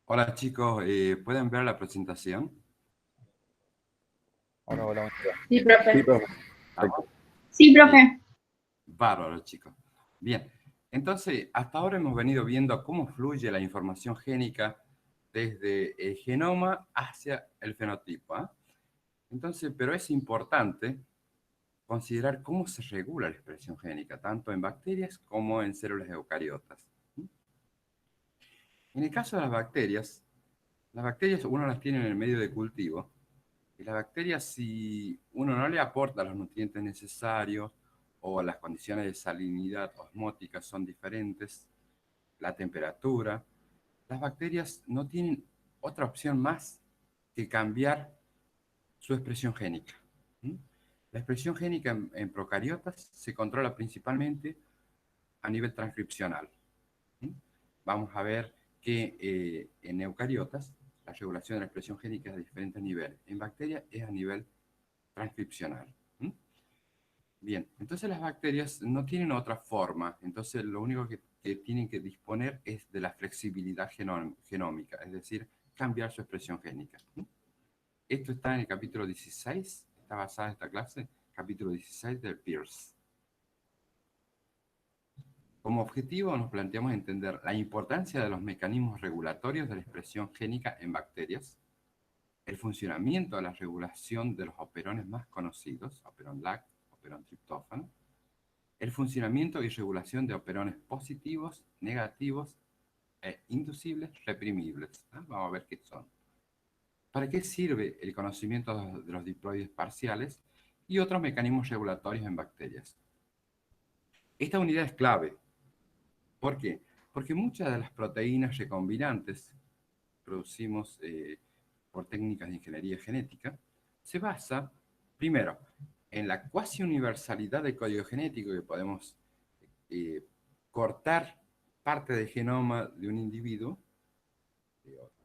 Hola chicos, ¿pueden ver la presentación? Hola, hola, buen día. Sí, profe. Sí, profe. ¿Estamos? Sí, Bien, profe. bárbaro chicos. Bien, entonces hasta ahora hemos venido viendo cómo fluye la información génica desde el genoma hacia el fenotipo, ¿ah? Entonces, pero es importante considerar cómo se regula la expresión génica, tanto en bacterias como en células eucariotas. En el caso de las bacterias uno las tiene en el medio de cultivo. Y las bacterias, si uno no le aporta los nutrientes necesarios o las condiciones de salinidad osmótica son diferentes, la temperatura, las bacterias no tienen otra opción más que cambiar su expresión génica. ¿Mm? La expresión génica en procariotas se controla principalmente a nivel transcripcional. ¿Mm? Vamos a ver que en eucariotas la regulación de la expresión génica es a diferentes niveles. En bacterias es a nivel transcripcional. ¿Mm? Bien, entonces las bacterias no tienen otra forma, entonces lo único que tienen que disponer es de la flexibilidad genómica, es decir, cambiar su expresión génica. ¿Mm? Esto está en el capítulo 16, está basada esta clase, capítulo 16 del Peirce. Como objetivo nos planteamos entender la importancia de los mecanismos regulatorios de la expresión génica en bacterias, el funcionamiento de la regulación de los operones más conocidos, operón LAC, operón triptófano, el funcionamiento y regulación de operones positivos, negativos e inducibles reprimibles. ¿Ah? Vamos a ver qué son. ¿Para qué sirve el conocimiento de los diploides parciales y otros mecanismos regulatorios en bacterias? Esta unidad es clave. ¿Por qué? Porque muchas de las proteínas recombinantes producimos por técnicas de ingeniería genética se basa, primero, en la cuasi universalidad del código genético, que podemos cortar parte del genoma de un individuo,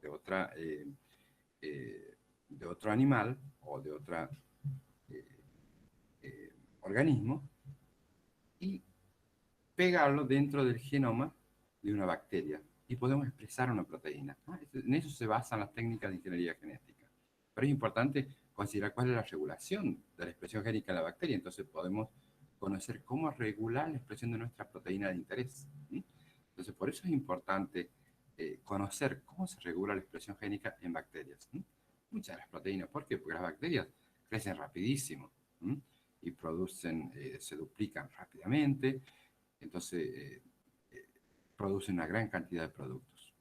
de, otra, de otro animal o de otro organismo, y pegarlo dentro del genoma de una bacteria y podemos expresar una proteína. ¿No? En eso se basan las técnicas de ingeniería genética. Pero es importante considerar cuál es la regulación de la expresión génica de la bacteria, entonces podemos conocer cómo regular la expresión de nuestra proteína de interés. ¿Sí? Entonces, por eso es importante conocer cómo se regula la expresión génica en bacterias. ¿Sí? Muchas de las proteínas, ¿por qué? Porque las bacterias crecen rapidísimo, ¿sí? Y producen, se duplican rápidamente, entonces producen una gran cantidad de productos.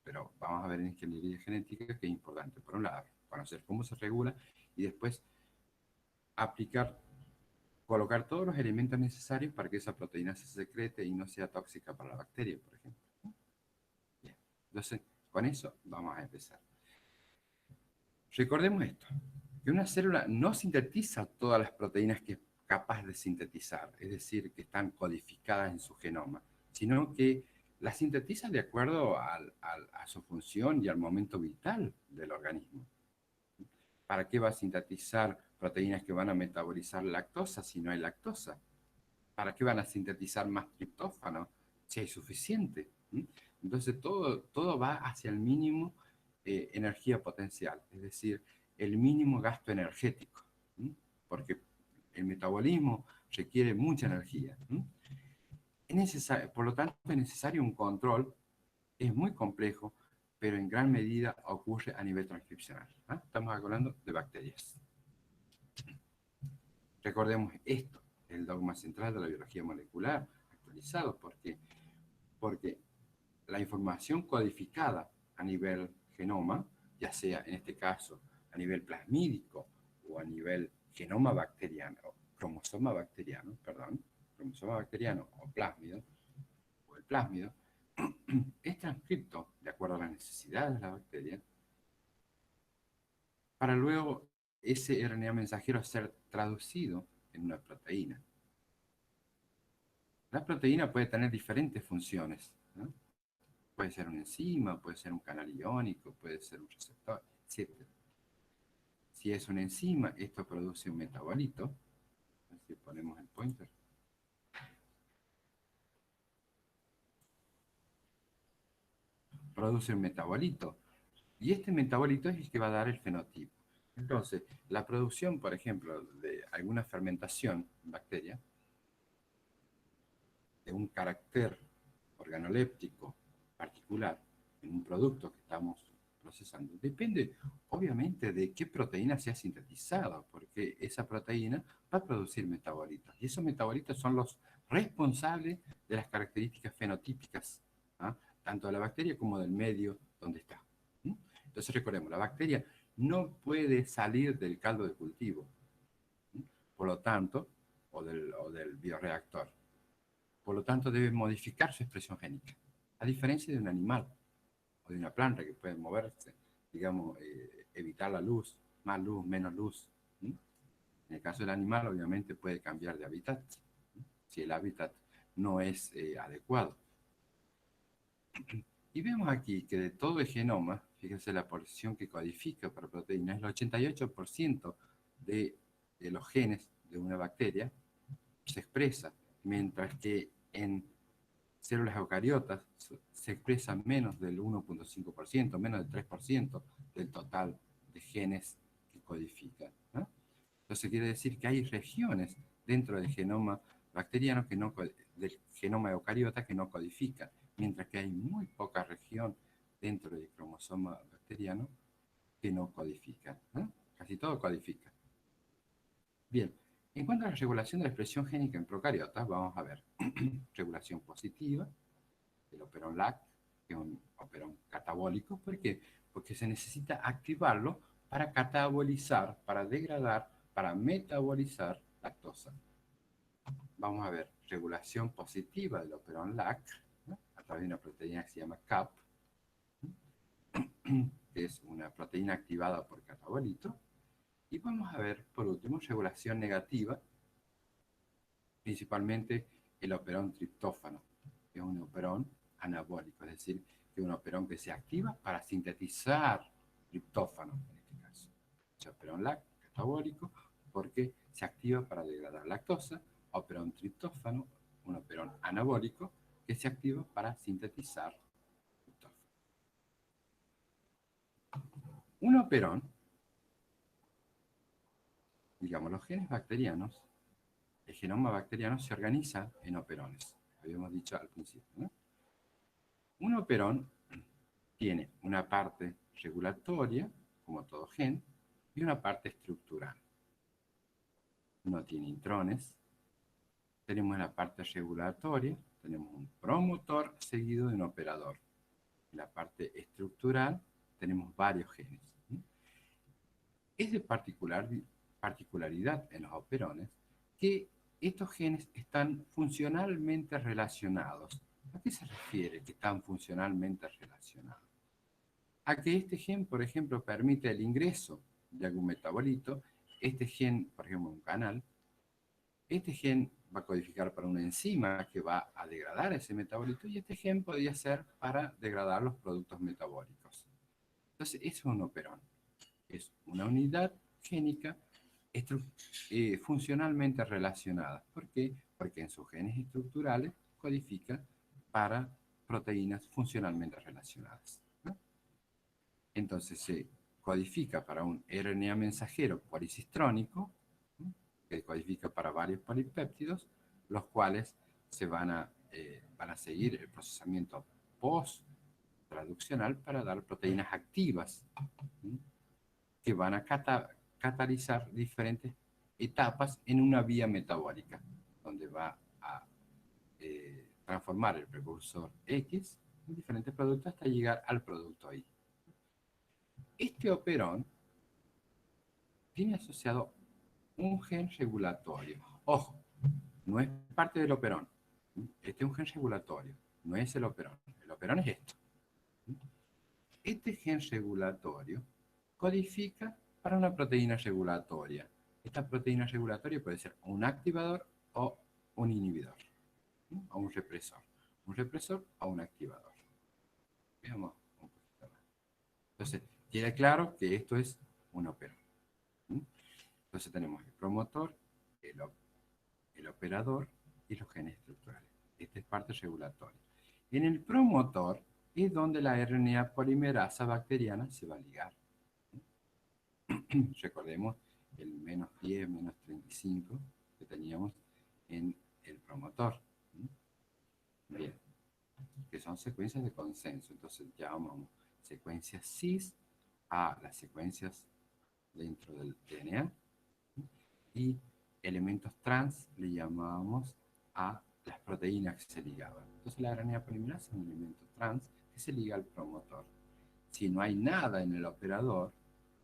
Pero vamos a ver en ingeniería genética que es importante, por un lado, conocer cómo se regula y después aplicar, colocar todos los elementos necesarios para que esa proteína se secrete y no sea tóxica para la bacteria, por ejemplo. Bien. Entonces, con eso vamos a empezar. Recordemos esto, que una célula no sintetiza todas las proteínas que es capaz de sintetizar, es decir, que están codificadas en su genoma, sino que las sintetiza de acuerdo a su función y al momento vital del organismo. ¿Para qué va a sintetizar proteínas que van a metabolizar lactosa si no hay lactosa? ¿Para qué van a sintetizar más triptófano si hay suficiente? ¿Mm? Entonces todo va hacia el mínimo energía potencial, es decir, el mínimo gasto energético, ¿sí? Porque el metabolismo requiere mucha energía. ¿Sí? Por lo tanto, es necesario un control, es muy complejo, pero en gran medida ocurre a nivel transcripcional. ¿Ah? Estamos hablando de bacterias. Recordemos esto, el dogma central de la biología molecular, actualizado, porque la información codificada a nivel genoma, ya sea en este caso a nivel plasmídico o a nivel genoma bacteriano, cromosoma bacteriano, perdón, cromosoma bacteriano o plásmido, o el plásmido, es transcripto de acuerdo a las necesidades de la bacteria, para luego ese RNA mensajero ser traducido en una proteína. La proteína puede tener diferentes funciones, ¿no? Puede ser una enzima, puede ser un canal iónico, puede ser un receptor, etc. Si es una enzima, esto produce un metabolito. Así ponemos el pointer. produce un metabolito. Y este metabolito es el que va a dar el fenotipo. Entonces, la producción, por ejemplo, de alguna fermentación en bacteria, de un carácter organoléptico particular en un producto que estamos procesando, depende obviamente de qué proteína sea sintetizada, porque esa proteína va a producir metabolitos. Y esos metabolitos son los responsables de las características fenotípicas, ¿ah? Tanto de la bacteria como del medio donde está. ¿Mm? Entonces recordemos, la bacteria no puede salir del caldo de cultivo, ¿Mm? Por lo tanto, o del bioreactor. Por lo tanto, debe modificar su expresión génica, a diferencia de un animal o de una planta que puede moverse, digamos, evitar la luz, más luz, menos luz. ¿Sí? En el caso del animal, obviamente puede cambiar de hábitat, ¿sí? Si el hábitat no es adecuado. Y vemos aquí que de todo el genoma, fíjense la porción que codifica para proteínas, el 88% de los genes de una bacteria se expresa, mientras que en células eucariotas se expresa menos del 1,5%, menos del 3% del total de genes que codifican, ¿no? Entonces quiere decir que hay regiones dentro del genoma bacteriano del genoma eucariota que no codifican, mientras que hay muy poca región dentro del cromosoma bacteriano que no codifican, ¿no? Casi todo codifica. Bien, en cuanto a la regulación de la expresión génica en procariotas, vamos a ver regulación positiva, el operón LAC, que es un operón catabólico. ¿Por qué? Porque se necesita activarlo para catabolizar, para degradar, para metabolizar lactosa. Vamos a ver regulación positiva del operón LAC, ¿no? A través de una proteína que se llama CAP, que es una proteína activada por catabolito. Y vamos a ver, por último, regulación negativa, principalmente el operón triptófano, que es un operón anabólico, es decir, que es un operón que se activa para sintetizar triptófano, en este caso. El operón LAC, catabólico, porque se activa para degradar lactosa, operón triptófano, un operón anabólico, que se activa para sintetizar triptófano. Un operón, digamos, los genes bacterianos, el genoma bacteriano se organiza en operones, habíamos dicho al principio, ¿no? Un operón tiene una parte regulatoria, como todo gen, y una parte estructural. No tiene intrones. Tenemos la parte regulatoria, tenemos un promotor seguido de un operador. En la parte estructural tenemos varios genes. Es de particularidad en los operones que estos genes están funcionalmente relacionados. ¿A qué se refiere que están funcionalmente relacionados? A que este gen, por ejemplo, permite el ingreso de algún metabolito. Este gen, por ejemplo, un canal, este gen va a codificar para una enzima que va a degradar ese metabolito, y este gen podría ser para degradar los productos metabólicos. Entonces, eso es un operón. Es una unidad génica funcionalmente relacionada. ¿Por qué? Porque en sus genes estructurales codifica para proteínas funcionalmente relacionadas, ¿no? Entonces se codifica para un RNA mensajero policistrónico, ¿no? Que codifica para varios polipéptidos, los cuales van a seguir el procesamiento post-traduccional para dar proteínas activas, ¿no? Que van a catalizar diferentes etapas en una vía metabólica, donde va a transformar el precursor X en diferentes productos hasta llegar al producto Y. Este operón tiene asociado un gen regulatorio. Ojo, no es parte del operón. Este es un gen regulatorio, no es el operón. El operón es esto. Este gen regulatorio codifica para una proteína regulatoria. Esta proteína regulatoria puede ser un activador o un inhibidor, ¿no? O un represor. Un represor o un activador. Veamos un poquito más. Entonces, queda claro que esto es un operón. Entonces tenemos el promotor, el operador y los genes estructurales. Esta es parte regulatoria. En el promotor, es donde la RNA polimerasa bacteriana se va a ligar. Recordemos el -10, -35 que teníamos en el promotor. Bien, que son secuencias de consenso. Entonces llamamos secuencias cis a las secuencias dentro del DNA y elementos trans le llamamos a las proteínas que se ligaban. Entonces la RNA polimerasa es un elemento trans que se liga al promotor. Si no hay nada en el operador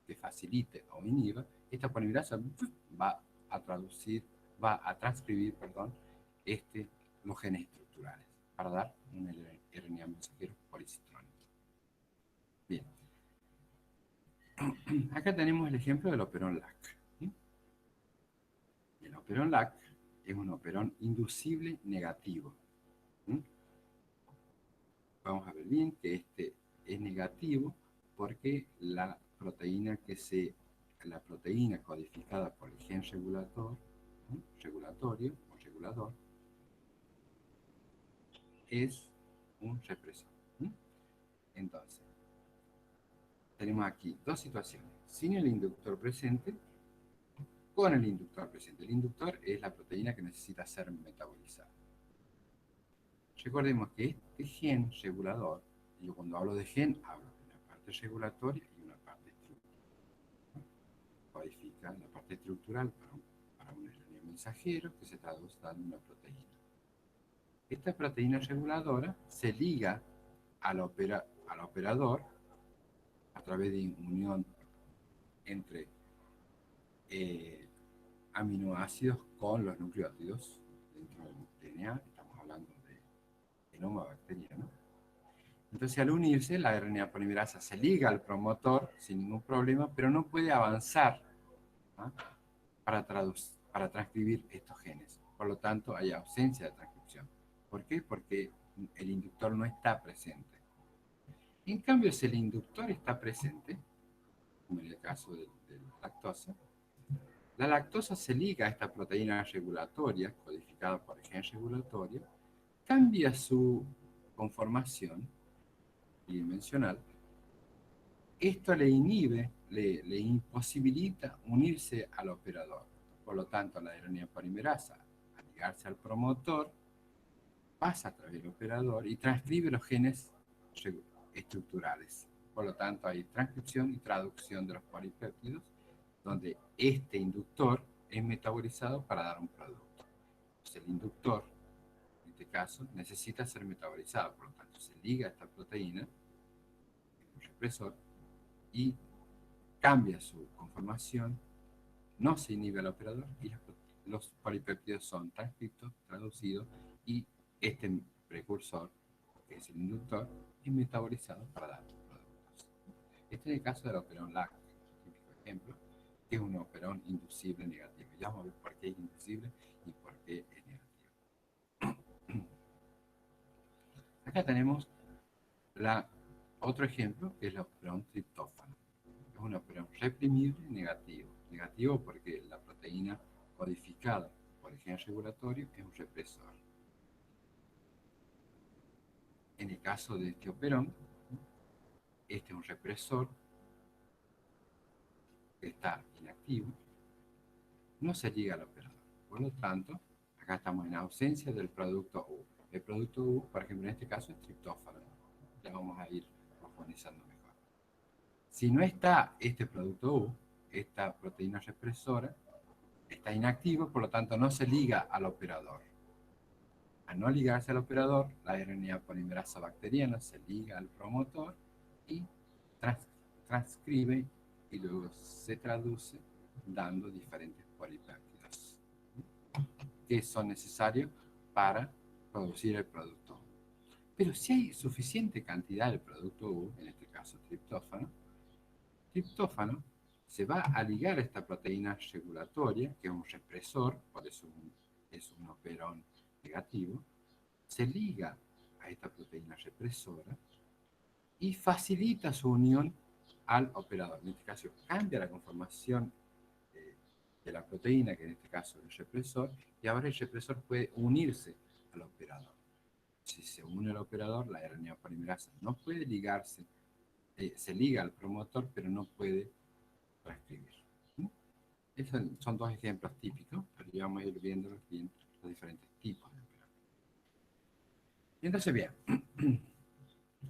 que facilite o inhiba, esta polimerasa va a transcribir, los genes estructurales para dar un RNA mensajero policitrónico. Bien. Acá tenemos el ejemplo del operón LAC. El operón LAC es un operón inducible negativo. Vamos a ver bien que este es negativo porque la proteína codificada por el gen regulatorio o regulador es un represor. Entonces, tenemos aquí dos situaciones: sin el inductor presente, con el inductor presente. El inductor es la proteína que necesita ser metabolizada. Recordemos que este gen regulador, yo cuando hablo de gen, hablo de una parte regulatoria y una parte estructural. Codifica la parte estructural para un RNA mensajero que se traduce en una proteína. Esta proteína reguladora se liga al operador a través de unión entre aminoácidos con los nucleótidos dentro del DNA. Estamos hablando de genoma bacteriano. Entonces, al unirse, la RNA polimerasa se liga al promotor sin ningún problema, pero no puede avanzar, ¿no?, para transcribir estos genes. Por lo tanto, hay ausencia de transcripción. ¿Por qué? Porque el inductor no está presente. En cambio, si el inductor está presente, como en el caso de la lactosa se liga a esta proteína regulatoria, codificada por el gen regulatorio, cambia su conformación bidimensional. Esto le inhibe, le imposibilita unirse al operador. Por lo tanto, la RNA polimerasa, al ligarse al promotor, pasa a través del operador y transcribe los genes estructurales. Por lo tanto, hay transcripción y traducción de los polipéptidos, donde este inductor es metabolizado para dar un producto. Entonces, el inductor, en este caso, necesita ser metabolizado. Por lo tanto, se liga a esta proteína, un represor, y cambia su conformación, no se inhibe al operador y los polipéptidos son transcritos, traducidos, y este precursor, que es el inductor, es metabolizado para dar productos. Este es el caso del operón LAC, típico ejemplo, que es un operón inducible negativo. Ya vamos a ver por qué es inducible y por qué es negativo. Acá tenemos otro ejemplo, que es el operón triptófano. Es un operón reprimible negativo. Negativo porque la proteína codificada por el gen regulatorio es un represor. En el caso de este operón, este es un represor que está inactivo, no se liga al operador. Por lo tanto, acá estamos en ausencia del producto U. El producto U, por ejemplo, en este caso es triptófano. Ya vamos a ir profundizando mejor. Si no está este producto U, esta proteína represora está inactiva, por lo tanto no se liga al operador. Al no ligarse al operador, la RNA polimerasa bacteriana se liga al promotor y transcribe y luego se traduce dando diferentes polipéptidos que son necesarios para producir el producto U. Pero si hay suficiente cantidad del producto U, en este caso triptófano se va a ligar a esta proteína regulatoria, que es un represor, por eso es un operón negativo, se liga a esta proteína represora y facilita su unión al operador. En este caso, cambia la conformación de la proteína, que en este caso es el represor, y ahora el represor puede unirse al operador. Si se une al operador, la RNA polimerasa no puede ligarse, se liga al promotor, pero no puede transcribir. ¿Mm? Esos son dos ejemplos típicos, pero ya vamos a ir viendo los diferentes tipos de operones. Entonces, bien,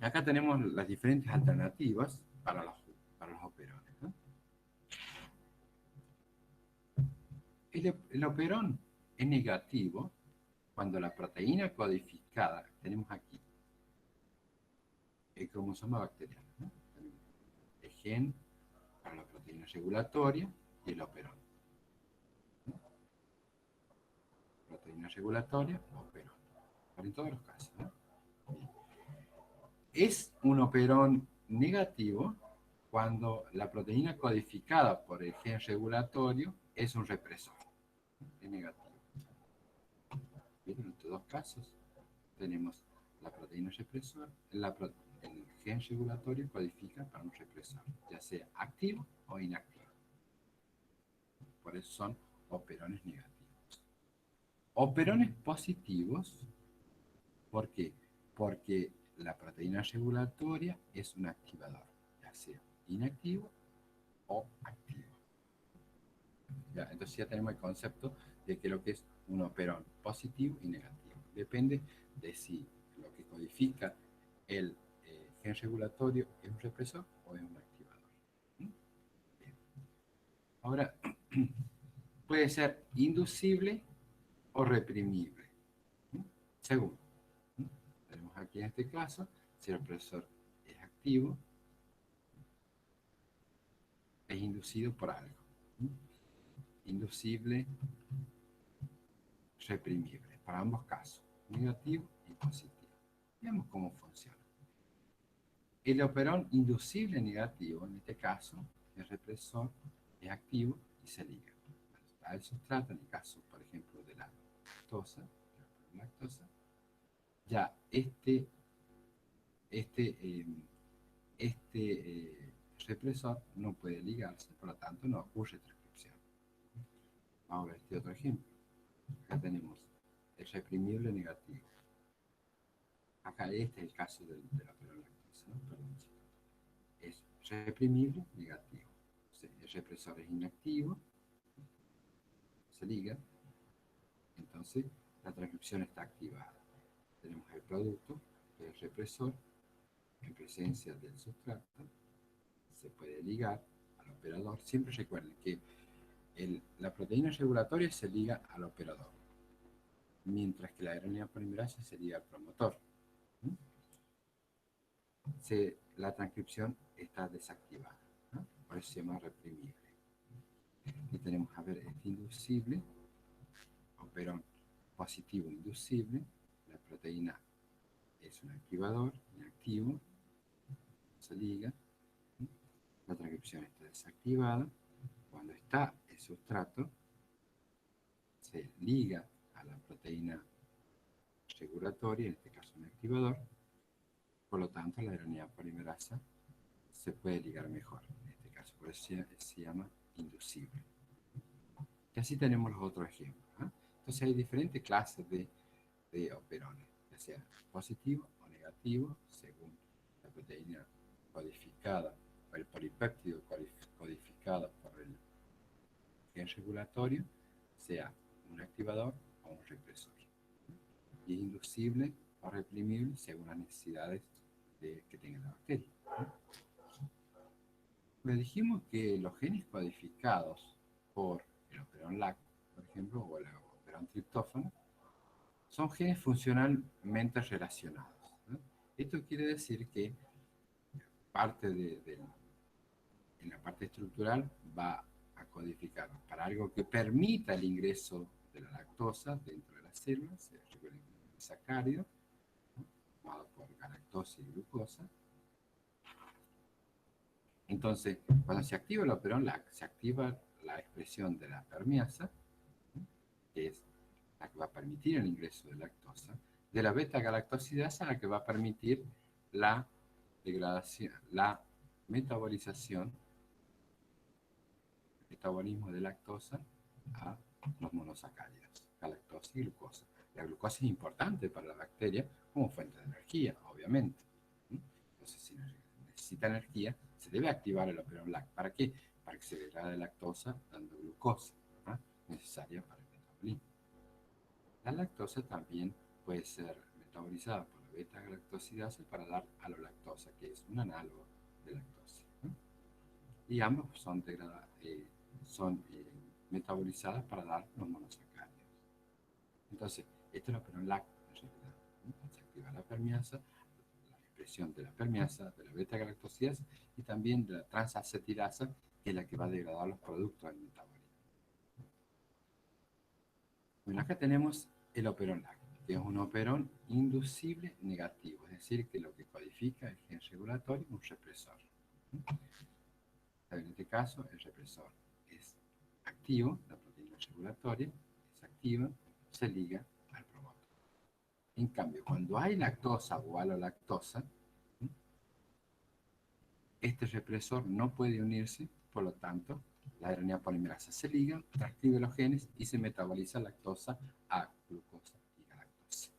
acá tenemos las diferentes alternativas para los operones, ¿no? El operón es negativo cuando la proteína codificada, tenemos aquí el cromosoma bacteriano, ¿no? El gen para la proteína regulatoria y el operón. ¿No? Proteína regulatoria, operón. Para en todos los casos, ¿no? Es un operón negativo cuando la proteína codificada por el gen regulatorio es un represor. Es negativo. Bien, en estos dos casos tenemos la proteína represora, el gen regulatorio codifica para un represor, ya sea activo o inactivo. Por eso son operones negativos. Operones positivos, ¿por qué? Porque la proteína regulatoria es un activador, ya sea inactivo o activo. ¿Ya? Entonces ya tenemos el concepto de que lo que es un operón positivo y negativo. Depende de si lo que codifica el gen regulatorio es un represor o es un activador. ¿Mm? Bien. Ahora, puede ser inducible o reprimible, ¿Mm? Según. ¿Mm? Tenemos aquí en este caso, si el represor es activo, es inducido por algo. ¿Mm? Inducible, reprimible, para ambos casos, negativo y positivo. Veamos cómo funciona. El operón inducible negativo, en este caso, el represor es activo y se liga. Cuando está el sustrato, en el caso, por ejemplo, de la lactosa, ya represor no puede ligarse, por lo tanto no ocurre transcripción. Vamos a ver este otro ejemplo. Acá tenemos el reprimible negativo. Acá este es el caso de la lactosa, ¿no? Perdón, es reprimible negativo. O sea, el represor es inactivo, se liga, entonces la transcripción está activada. Tenemos el producto, el represor, en presencia del sustrato, se puede ligar al operador. Siempre recuerden que la proteína regulatoria se liga al operador, mientras que la RNA polimerasa se liga al promotor. La transcripción está desactivada, ¿no? Por eso se llama reprimible. Y tenemos, a ver, este inducible, operón positivo inducible, la proteína es un activador, inactivo, se liga, la transcripción está desactivada. Cuando está el sustrato, se liga a la proteína regulatoria, en este caso un activador, por lo tanto la RNA polimerasa se puede ligar mejor, en este caso, por eso se llama inducible. Y así tenemos los otros ejemplos, ¿eh? Entonces hay diferentes clases de operones, ya sea positivo o negativo, según la proteína codificada, o el polipéptido codificado por el gen regulatorio, sea un activador o un represor. Y es inducible o reprimible según las necesidades que tenga la bacteria. Le dijimos que los genes codificados por el operón LAC, por ejemplo, o el operón triptófano, son genes funcionalmente relacionados, ¿no? Esto quiere decir que parte en la parte estructural va a codificar para algo que permita el ingreso de la lactosa dentro de las células, se recuerden que es un sacárido, ¿no? Formado por galactosa y glucosa. Entonces, cuando se activa el operón LAC, se activa la expresión de la permeasa, ¿no? Que es la que va a permitir el ingreso de lactosa, de la beta-galactosidasa, la que va a permitir la degradación, la metabolización, metabolismo de lactosa a los monosacáridos, galactosa y glucosa. La glucosa es importante para la bacteria como fuente de energía, obviamente. Entonces, si necesita energía, se debe activar el operón LAC. ¿Para qué? Para que se degrade lactosa dando glucosa, ¿ah? Necesaria para el metabolismo. La lactosa también puede ser metabolizada por la beta-galactosidasa para dar alolactosa, que es un análogo de lactosa, ¿no? Y ambos son metabolizadas para dar los monosacáridos. Entonces, esto es lo operón LAC en realidad, ¿no? Se activa la permeasa, la expresión de la permeasa, de la beta-galactosidasa y también de la transacetilasa, que es la que va a degradar los productos del metabolismo. Bueno, acá tenemos el operón LAC, que es un operón inducible negativo, es decir, que lo que codifica el gen regulatorio es un represor. En este caso, el represor es activo, la proteína regulatoria es activa, se liga al promotor. En cambio, cuando hay lactosa o alolactosa, este represor no puede unirse, por lo tanto, la RNA polimerasa se liga, transcribe los genes y se metaboliza lactosa a glucosa y galactosa.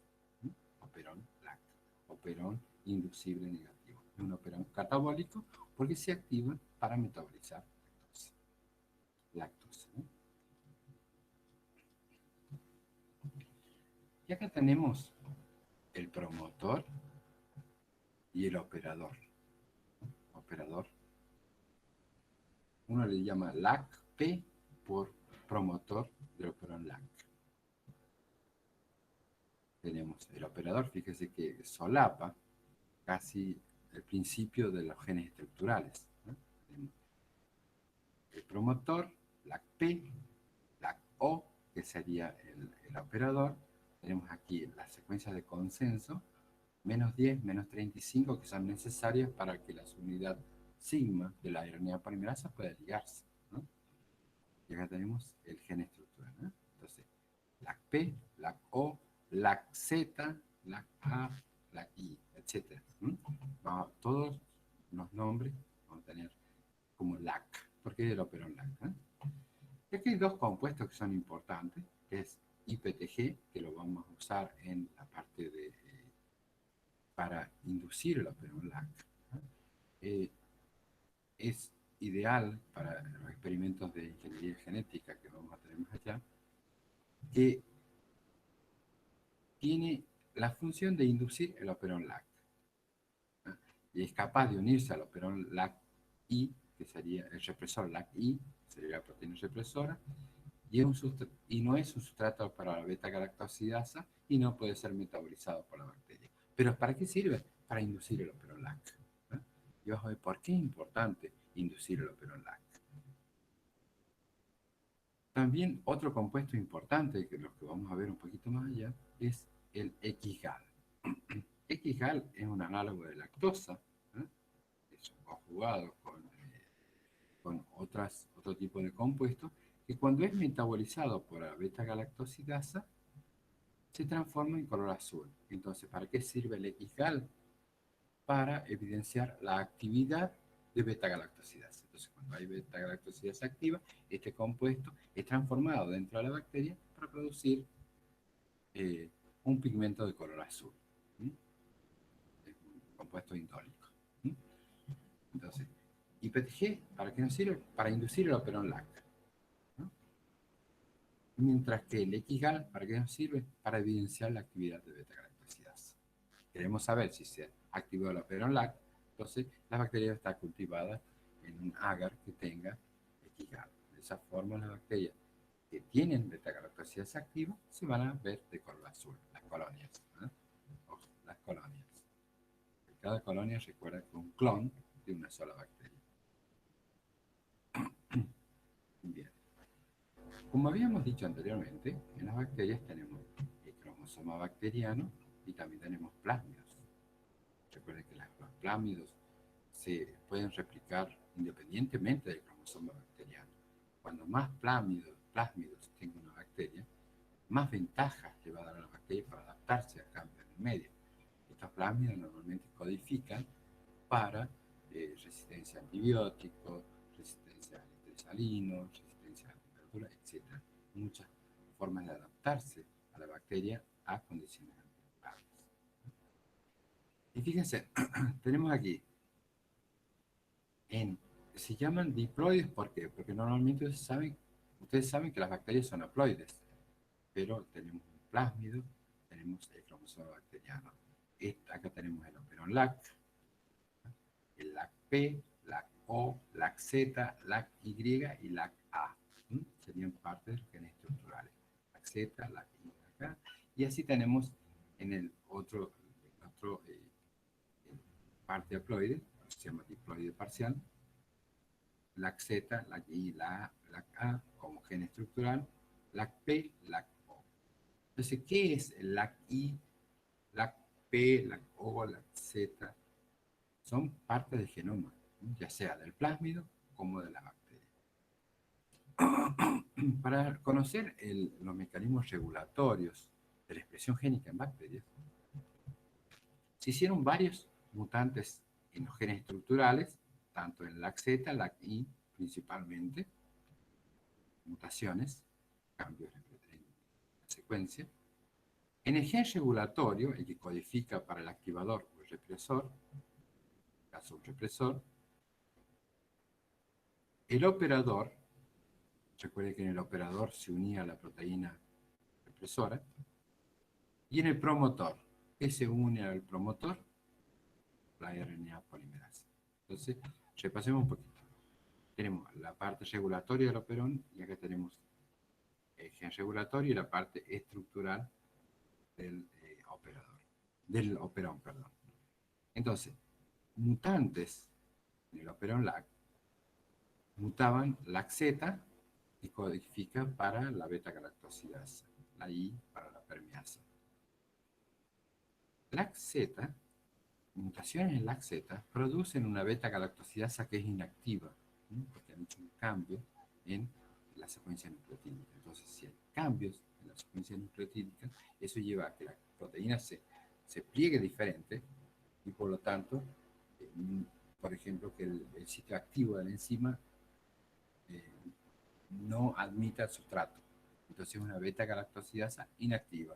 Operón LAC, operón inducible negativo. Es un operón catabólico porque se activa para metabolizar lactosa. ¿No? Y acá tenemos el promotor y el operador. Operador. Uno le llama LAC-P por promotor del operón LAC. Tenemos el operador, fíjese que solapa casi el principio de los genes estructurales, ¿no? El promotor, LAC-P, LAC-O, que sería el operador. Tenemos aquí las secuencias de consenso, menos 10, menos 35, que son necesarias para que la subunidad sigma de la RNA polimerasa pueda ligarse, ¿no? Y acá tenemos el gen estructural, ¿no? Entonces, LAC-P, LAC-O, LAC-Z, LAC-A, LAC-I, etc. Todos los nombres vamos a tener como LAC, porque es el operón LAC, ¿no? Y aquí hay dos compuestos que son importantes, que es IPTG, que lo vamos a usar en la parte de para inducir el operón LAC, ¿no? Es ideal para los experimentos de ingeniería genética que vamos a tener más allá, que tiene la función de inducir el operón LAC, ¿no? Y es capaz de unirse al operón LAC-I, que sería el represor LAC-I, sería la proteína represora, y no es un sustrato para la beta-galactosidasa y no puede ser metabolizado por la bacteria. ¿Pero para qué sirve? Para inducir el operón LAC, ¿no? Y vamos a ver por qué es importante inducir el operón LAC. También otro compuesto importante, que los que vamos a ver un poquito más allá, es el XGAL. XGAL es un análogo de lactosa, ¿eh? Es conjugado con otro tipo de compuessto, que cuando es metabolizado por la beta-galactosidasa, se transforma en color azul. Entonces, ¿para qué sirve el XGAL? Para evidenciar la actividad de beta-galactosidasa. Entonces, cuando hay beta-galactosidasa activa, este compuesto es transformado dentro de la bacteria para producir un pigmento de color azul. Es un compuesto indólico. Entonces, IPTG, ¿para qué nos sirve? Para inducir el operón LAC. Mientras que el XGAL, ¿para qué nos sirve? Para evidenciar la actividad de beta-galactosidasa. Queremos saber si se activó el operón LAC, entonces la bacteria está cultivada en un agar que tenga XGAL. De esa forma, las bacterias que tienen beta-galactosidasa activa se van a ver de color azul, las colonias, ¿eh? Ojo, las colonias. Cada colonia recuerda que es un clon de una sola bacteria. Bien. Como habíamos dicho anteriormente, en las bacterias tenemos el cromosoma bacteriano y también tenemos plásmidos. Recuerden que los plásmidos se pueden replicar independientemente del cromosoma bacteriano. Cuando más plásmidos tenga una bacteria, más ventajas le va a dar a la bacteria para adaptarse al cambio en el medio. Estos plásmidos normalmente codifican para resistencia a antibióticos, resistencia al estrés salino, resistencia a la temperatura, etc. Muchas formas de adaptarse a la bacteria a condiciones ambientales. Y fíjense, tenemos aquí, se llaman diploides, ¿por qué? Porque normalmente ustedes saben que las bacterias son haploides, pero tenemos un plásmido, tenemos el cromosoma bacteriano. Acá tenemos el operón LAC, el LAC-P, LAC-O, LAC-Z, LAC-Y y LAC-A. Serían parte de los genes estructurales. LAC-Z, LAC-Y, LAC-A. Y así tenemos en el otro parte haploide, se llama diploide parcial, LAC-Z, LAC-Y, LAC-A como gen estructural, LAC-P, LAC-O. Entonces, ¿qué es el LAC-I, LAC-P, LAC-O, LAC-Z? Son parte del genoma, ya sea del plásmido como de la bacteria. Para conocer los mecanismos regulatorios de la expresión génica en bacterias, se hicieron varios mutantes en los genes estructurales, tanto en LAC-Z, LAC-I principalmente, mutaciones, cambios en la secuencia. En el gen regulatorio, el que codifica para el activador o el represor, caso un represor, el operador, recuerde que en el operador se unía la proteína represora, y en el promotor, que se une al promotor, la RNA polimerasa. Entonces, repasemos un poquito. Tenemos la parte regulatoria del operón, y acá tenemos el gen regulatorio y la parte estructural del operón, perdón. Entonces, mutantes en el operón LAC mutaban LAC-Z y codifica para la beta-galactosidasa, la I para la permeasa. LAC-Z, mutaciones en LAC-Z producen una beta-galactosidasa que es inactiva, porque han hecho un cambio en la secuencia nucleotídica. Entonces, si hay cambios en la secuencia nucleotídica, eso lleva a que la proteína se pliegue diferente y por lo tanto, por ejemplo, que el sitio activo de la enzima no admita el sustrato. Entonces es una beta-galactosidasa inactiva.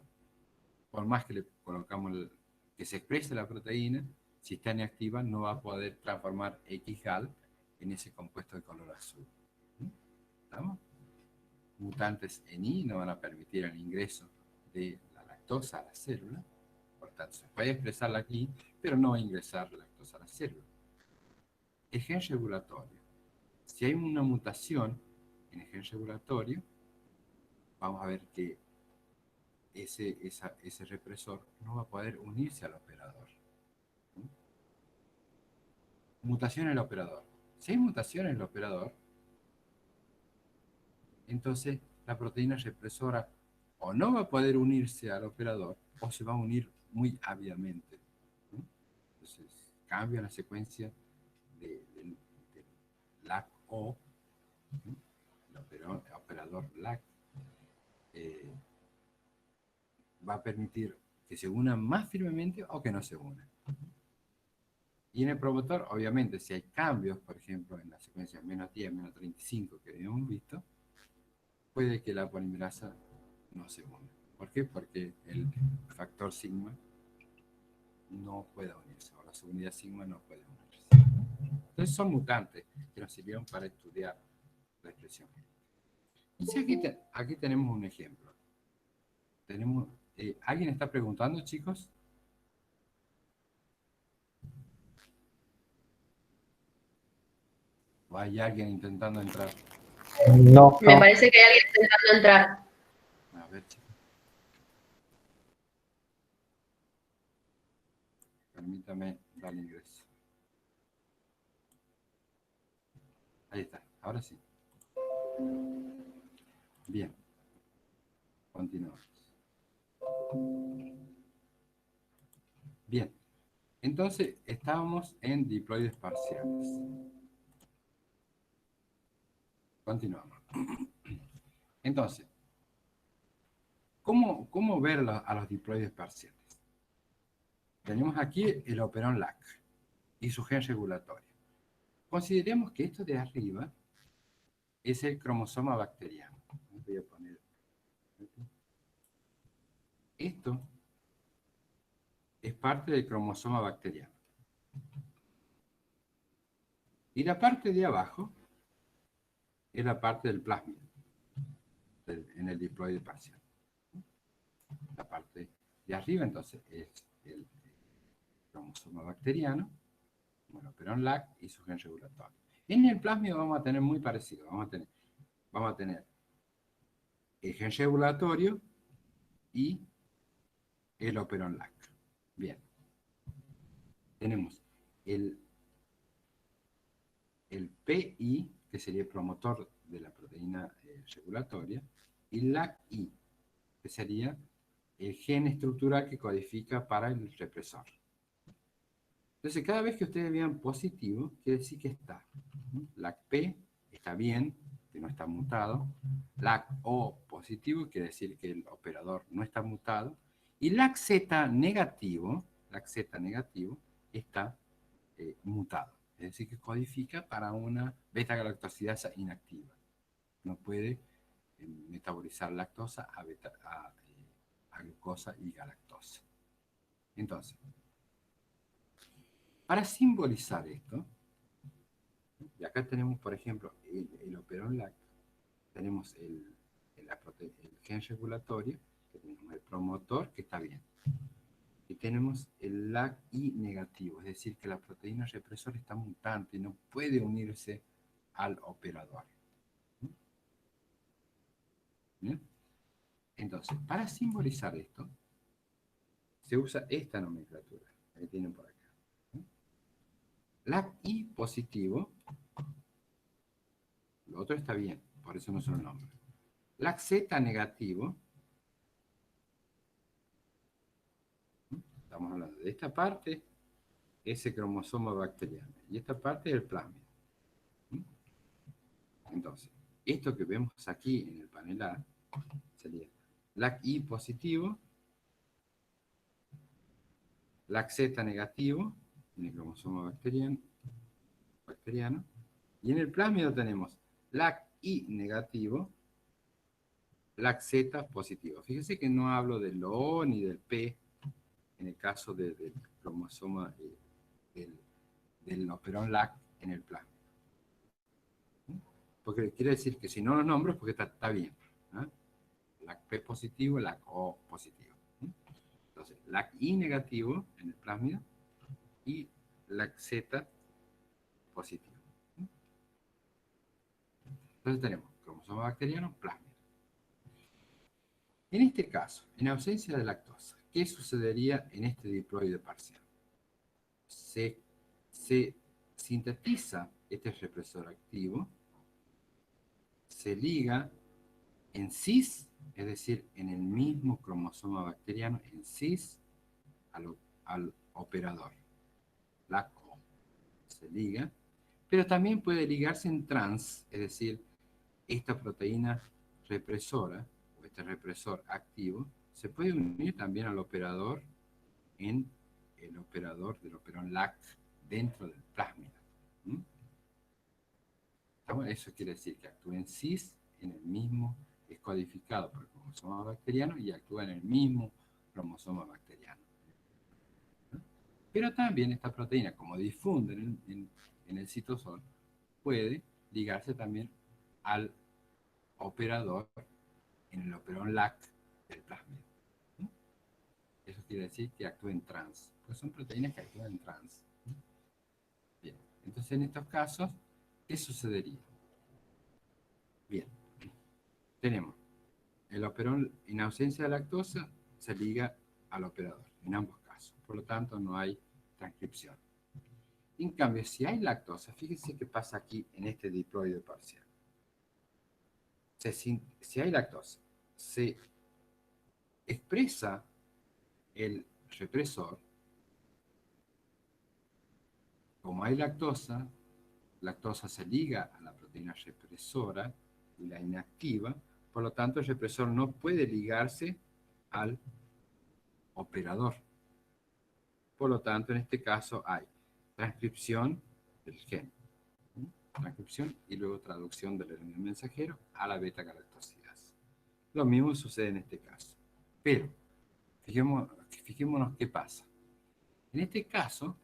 Por más que le colocamos que se exprese la proteína, si está inactiva no va a poder transformar X-gal en ese compuesto de color azul. ¿Estamos? Mutantes en I no van a permitir el ingreso de la lactosa a la célula. Por tanto, se puede expresarla aquí, pero no va a ingresar la lactosa a la célula. El gen regulatorio. Si hay una mutación en el gen regulatorio, vamos a ver que ese represor no va a poder unirse al operador. Mutación en el operador. Si hay mutación en el operador, entonces la proteína represora o no va a poder unirse al operador o se va a unir muy ávidamente. Entonces cambia la secuencia del LAC-O, el operador LAC, va a permitir que se unan más firmemente o que no se unan. Y en el promotor, obviamente, si hay cambios, por ejemplo, en la secuencia menos 10, menos 35 que habíamos visto, puede que la polimerasa no se una. ¿Por qué? Porque el factor sigma no puede unirse, o la subunidad sigma no puede unirse. Entonces son mutantes que nos sirvieron para estudiar la expresión. Entonces aquí tenemos un ejemplo. ¿Alguien está preguntando, chicos? ¿O hay alguien intentando entrar? No. Me parece que hay alguien intentando entrar. A ver, chicos. Permítame dar ingreso. Ahí está, ahora sí. Bien. Continuamos. Bien. Entonces, estábamos en diploides parciales. Continuamos. Entonces, ¿cómo ver a los diploides parciales? Tenemos aquí el operón LAC y su gen regulatorio. Consideremos que esto de arriba es el cromosoma bacteriano. Voy a poner. Esto es parte del cromosoma bacteriano. Y la parte de abajo es la parte del plásmido, en el diploide parcial. La parte de arriba, entonces, es el cromosoma bacteriano, bueno, operón LAC y su gen regulatorio. En el plásmido vamos a tener muy parecido. Vamos a tener el gen regulatorio y el operón LAC. Bien. Tenemos el PI, que sería el promotor de la proteína regulatoria, y LAC-I, que sería el gen estructural que codifica para el represor. Entonces, cada vez que ustedes vean positivo, quiere decir que está. LAC-P está bien, que no está mutado. LAC-O positivo quiere decir que el operador no está mutado. Y LAC-Z negativo está mutado. Es decir, que codifica para una beta-galactosidasa inactiva. No puede metabolizar lactosa a glucosa y galactosa. Entonces, para simbolizar esto, y acá tenemos, por ejemplo, el operón LAC, tenemos el gen regulatorio, que tenemos el promotor, que está bien. Y tenemos el LAC-I negativo, es decir, que la proteína represora está mutante y no puede unirse al operador. ¿Bien? Entonces, para simbolizar esto, se usa esta nomenclatura, que tienen por acá. LAC-I positivo, lo otro está bien, por eso no son los nombres. LAC-Z negativo, estamos hablando de esta parte, ese cromosoma bacteriano, y esta parte es el plásmido. Entonces, esto que vemos aquí en el panel A sería LAC-I positivo, LAC-Z negativo, en el cromosoma bacteriano, y en el plásmido tenemos LAC-I negativo, LAC-Z positivo. Fíjense que no hablo del O ni del P en el caso del cromosoma del operón LAC en el plasma. Porque quiere decir que si no los nombro es porque está bien. ¿Eh? LAC-P positivo, LAC-O positivo. Entonces, LAC-I negativo en el plásmido y LAC-Z positivo. Entonces tenemos cromosoma bacteriano, plásmido. En este caso, en ausencia de lactosa, ¿qué sucedería en este diploide parcial? Se sintetiza este represor activo, se liga en cis, es decir, en el mismo cromosoma bacteriano, en cis, al operador. LAC-O se liga, pero también puede ligarse en trans, es decir, esta proteína represora, o este represor activo, se puede unir también al operador en el operador del operón LAC dentro del plásmido. Eso quiere decir que actúa en cis, en el mismo, es codificado por el cromosoma bacteriano y actúa en el mismo cromosoma bacteriano. Pero también esta proteína, como difunde en el citosol, puede ligarse también al operador en el operón LAC del plásmido. Eso quiere decir que actúa en trans, pues son proteínas que actúan en trans. Bien, entonces en estos casos, ¿qué sucedería? Bien, tenemos el operón en ausencia de lactosa se liga al operador, en ambos casos. Por lo tanto, no hay transcripción. En cambio, si hay lactosa, fíjense qué pasa aquí en este diploide parcial. Si hay lactosa, se expresa el represor. Como hay lactosa se liga a la proteína represora y la inactiva, por lo tanto el represor no puede ligarse al operador. Por lo tanto, en este caso hay transcripción del gen, transcripción y luego traducción del RNA mensajero a la beta-galactosidasa. Lo mismo sucede en este caso. Pero Fijémonos qué pasa. En este caso,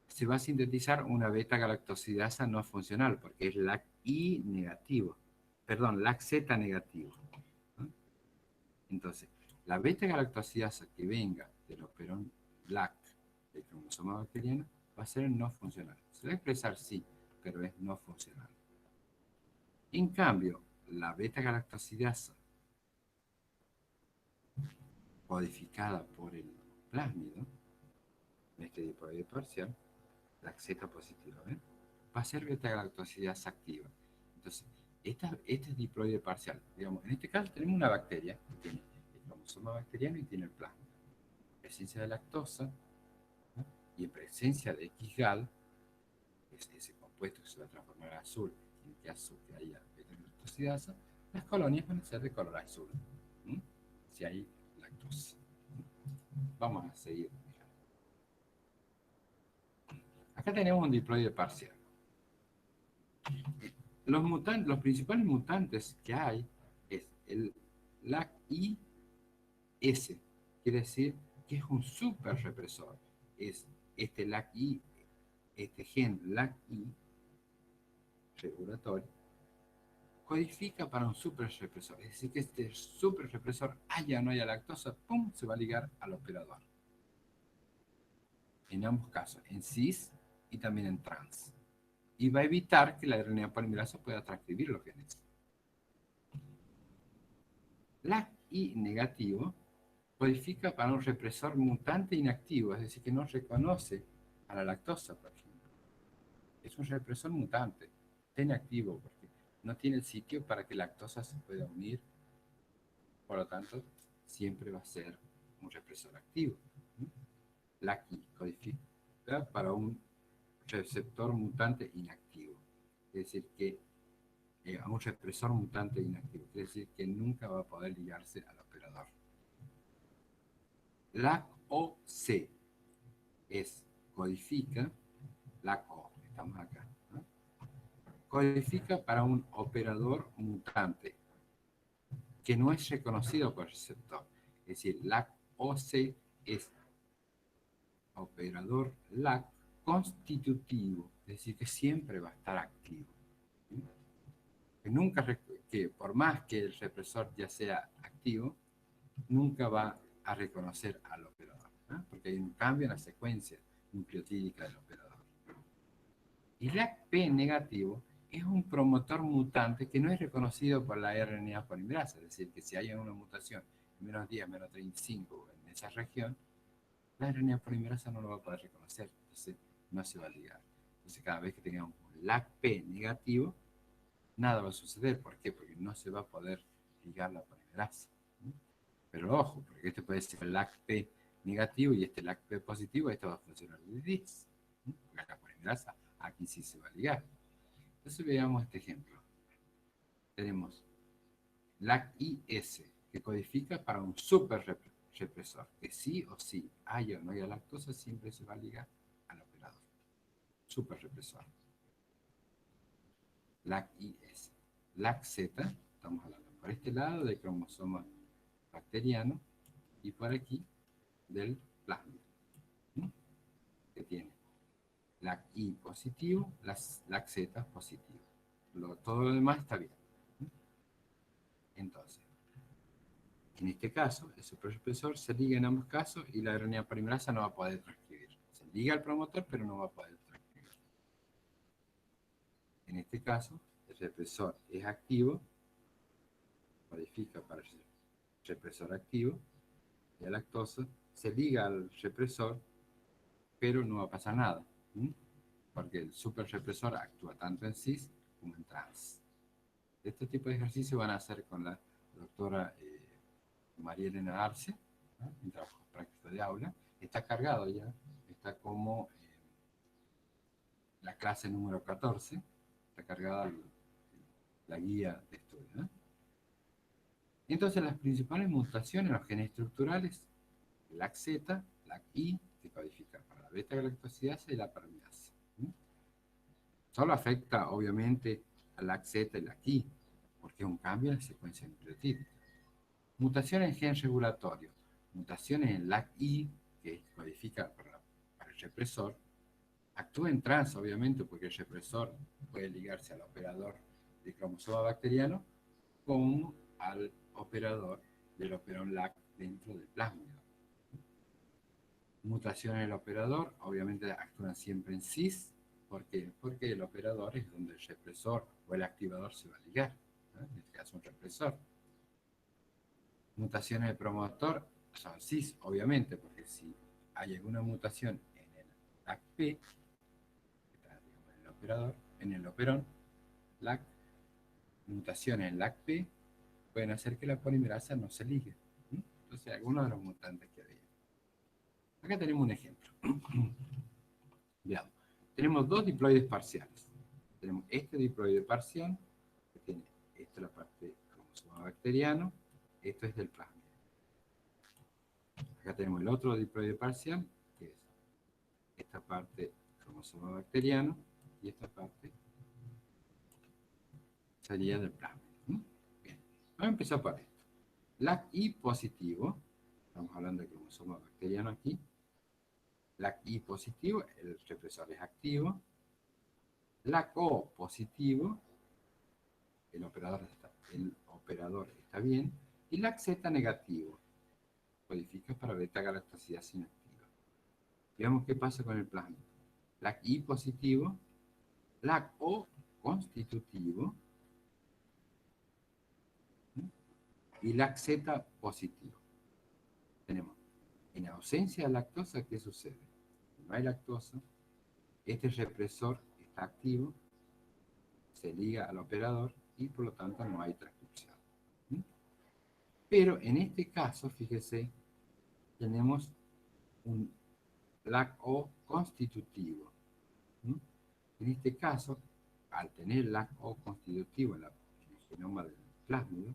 se va a sintetizar una beta-galactosidasa no funcional, porque es LAC-I negativo, perdón, LAC-Z negativo, ¿no? Entonces, la beta-galactosidasa que venga del operón LAC del cromosoma bacteriano va a ser no funcional. Se va a expresar sí, pero es no funcional. En cambio, la beta-galactosidasa codificada por el plásmido, este diploide parcial, la Z positiva, ¿ven? Va a ser beta-galactosidasa activa. Entonces, este diploide parcial, digamos, en este caso tenemos una bacteria que tiene el cromosoma bacteriano y tiene el plasma. Presencia de lactosa, ¿no? Y en presencia de XGAL, es ese compuesto que se va a transformar en azul, en caso que haya beta-galactosidasa, las colonias van a ser de color azul, ¿no? Si hay lactosa. Vamos a seguir. Acá tenemos un diploide parcial. Los principales mutantes que hay es el LAC-IS, quiere decir que es un super represor. Es este LAC-I, este gen LAC-I regulatorio, codifica para un super represor. Es decir, que este super represor haya o no haya lactosa, ¡pum!, se va a ligar al operador. En ambos casos, en cis y también en trans. Y va a evitar que la RNA polimerasa pueda transcribir los genes. LAC-I negativo codifica para un represor mutante inactivo, es decir, que no reconoce a la lactosa, por ejemplo. Es un represor mutante, está inactivo porque no tiene el sitio para que la lactosa se pueda unir. Por lo tanto, siempre va a ser un represor activo. LAC-I codifica para un receptor mutante inactivo, es decir, que a un represor mutante inactivo, quiere decir que nunca va a poder ligarse al operador. LAC-OC codifica, LAC-O, estamos acá, ¿no? Codifica para un operador mutante que no es reconocido por el receptor. Es decir, LAC-OC es operador LAC constitutivo, es decir, que siempre va a estar activo. ¿Sí? Que por más que el represor ya sea activo, nunca va a reconocer al operador, ¿no? Porque hay un cambio en la secuencia nucleotídica del operador. Y LAC-P negativo es un promotor mutante que no es reconocido por la RNA polimerasa, es decir, que si hay una mutación en menos 10, menos 35 en esa región, la RNA polimerasa no lo va a poder reconocer, entonces no se va a ligar. Entonces cada vez que tengamos un LAC-P negativo, nada va a suceder. ¿Por qué? Porque no se va a poder ligar la polimerasa. Pero ojo, porque este puede ser el LAC-P negativo y este LAC-P positivo, esto va a funcionar de 10. Porque la polimerasa aquí sí se va a ligar. Entonces veamos este ejemplo. Tenemos LAC-IS, que codifica para un super represor, que sí o sí haya o no haya lactosa, siempre se va a ligar al operador. Super represor. LAC-IS. LAC-Z, estamos hablando por este lado del cromosoma bacteriano y por aquí del plasma, ¿no? Que tiene LAC-I positivo, LAC-Z positivo. Todo lo demás está bien, ¿no? Entonces, en este caso, el superrepresor se liga en ambos casos y la RNA polimerasa no va a poder transcribir. Se liga al promotor, pero no va a poder transcribir. En este caso, el represor es activo, codifica para el represor activo, y la lactosa se liga al represor, pero no va a pasar nada, ¿sí? Porque el superrepresor actúa tanto en cis como en trans. Este tipo de ejercicios van a hacer con la doctora María Elena Arce, ¿no? En trabajo práctico de aula. Está cargado ya, está como la clase número 14, está cargada la guía de estudio, ¿no? Entonces las principales mutaciones en los genes estructurales, LAC-Z, LAC-I, que codifica para la beta-galactosidasa y la permeasa. Solo afecta, obviamente, a LAC-Z y LAC-I, porque es un cambio en la secuencia nucleotídica. Mutación en gen regulatorio. mutaciones en LAC-I, que codifica para el represor, actúa en trans, obviamente, porque el represor puede ligarse al operador del cromosoma bacteriano como al operador del operón LAC dentro del plásmido. Mutaciones en el operador, obviamente actúan siempre en cis. ¿Por qué? Porque el operador es donde el represor o el activador se va a ligar, ¿no? En este caso un represor. Mutaciones del promotor son cis, obviamente, porque si hay alguna mutación en el LAC-P, en el operador, en el operón, LAC, mutaciones en LAC-P pueden hacer que la polimerasa no se ligue. Entonces, algunos de los mutantes que había. Acá tenemos un ejemplo. Veamos. Tenemos dos diploides parciales. Tenemos este diploide parcial, que tiene, esta es la parte del cromosoma bacteriano, esto es del plasma. Acá tenemos el otro diploide parcial, que es esta parte cromosoma bacteriano, y esta parte sería del plasma. Bien, vamos a empezar por esto. LAC-I positivo, estamos hablando de cromosoma bacteriano aquí. LAC-I positivo, el represor es activo. LAC-O positivo, el operador está bien. Y LAC-Z negativo, codifica para beta-galactosidasa inactiva. Veamos qué pasa con el plasma. LAC-I positivo, LAC-O constitutivo y LAC-Z positivo. Tenemos, en ausencia de lactosa, ¿qué sucede? No hay lactosa, este represor está activo, se liga al operador y por lo tanto no hay transcripción. Pero en este caso, fíjese, tenemos un LAC-O constitutivo. En este caso, al tener LAC-O constitutivo en el genoma del plásmido,